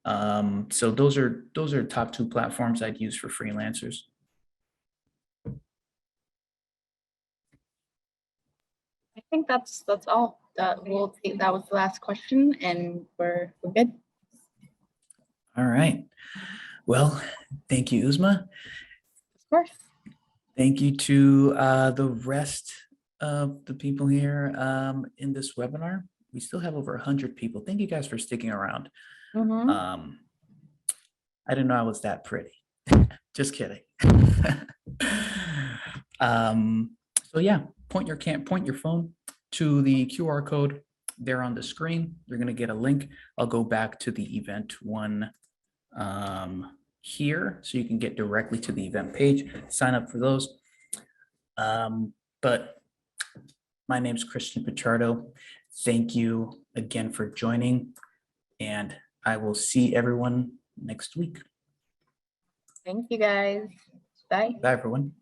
So those are top two platforms I'd use for freelancers. I think that's all. That was the last question, and we're good. All right. Well, thank you, Uzma. Of course. Thank you to the rest of the people here in this webinar. We still have over 100 people. Thank you guys for sticking around. Mm-hmm. I didn't know I was that pretty. Just kidding. So yeah, point your phone to the QR code there on the screen. You're going to get a link. I'll go back to the event one here so you can get directly to the event page, sign up for those. But my name is Christian Pichardo. Thank you again for joining, and I will see everyone next week. Thank you, guys. Bye. Bye, everyone.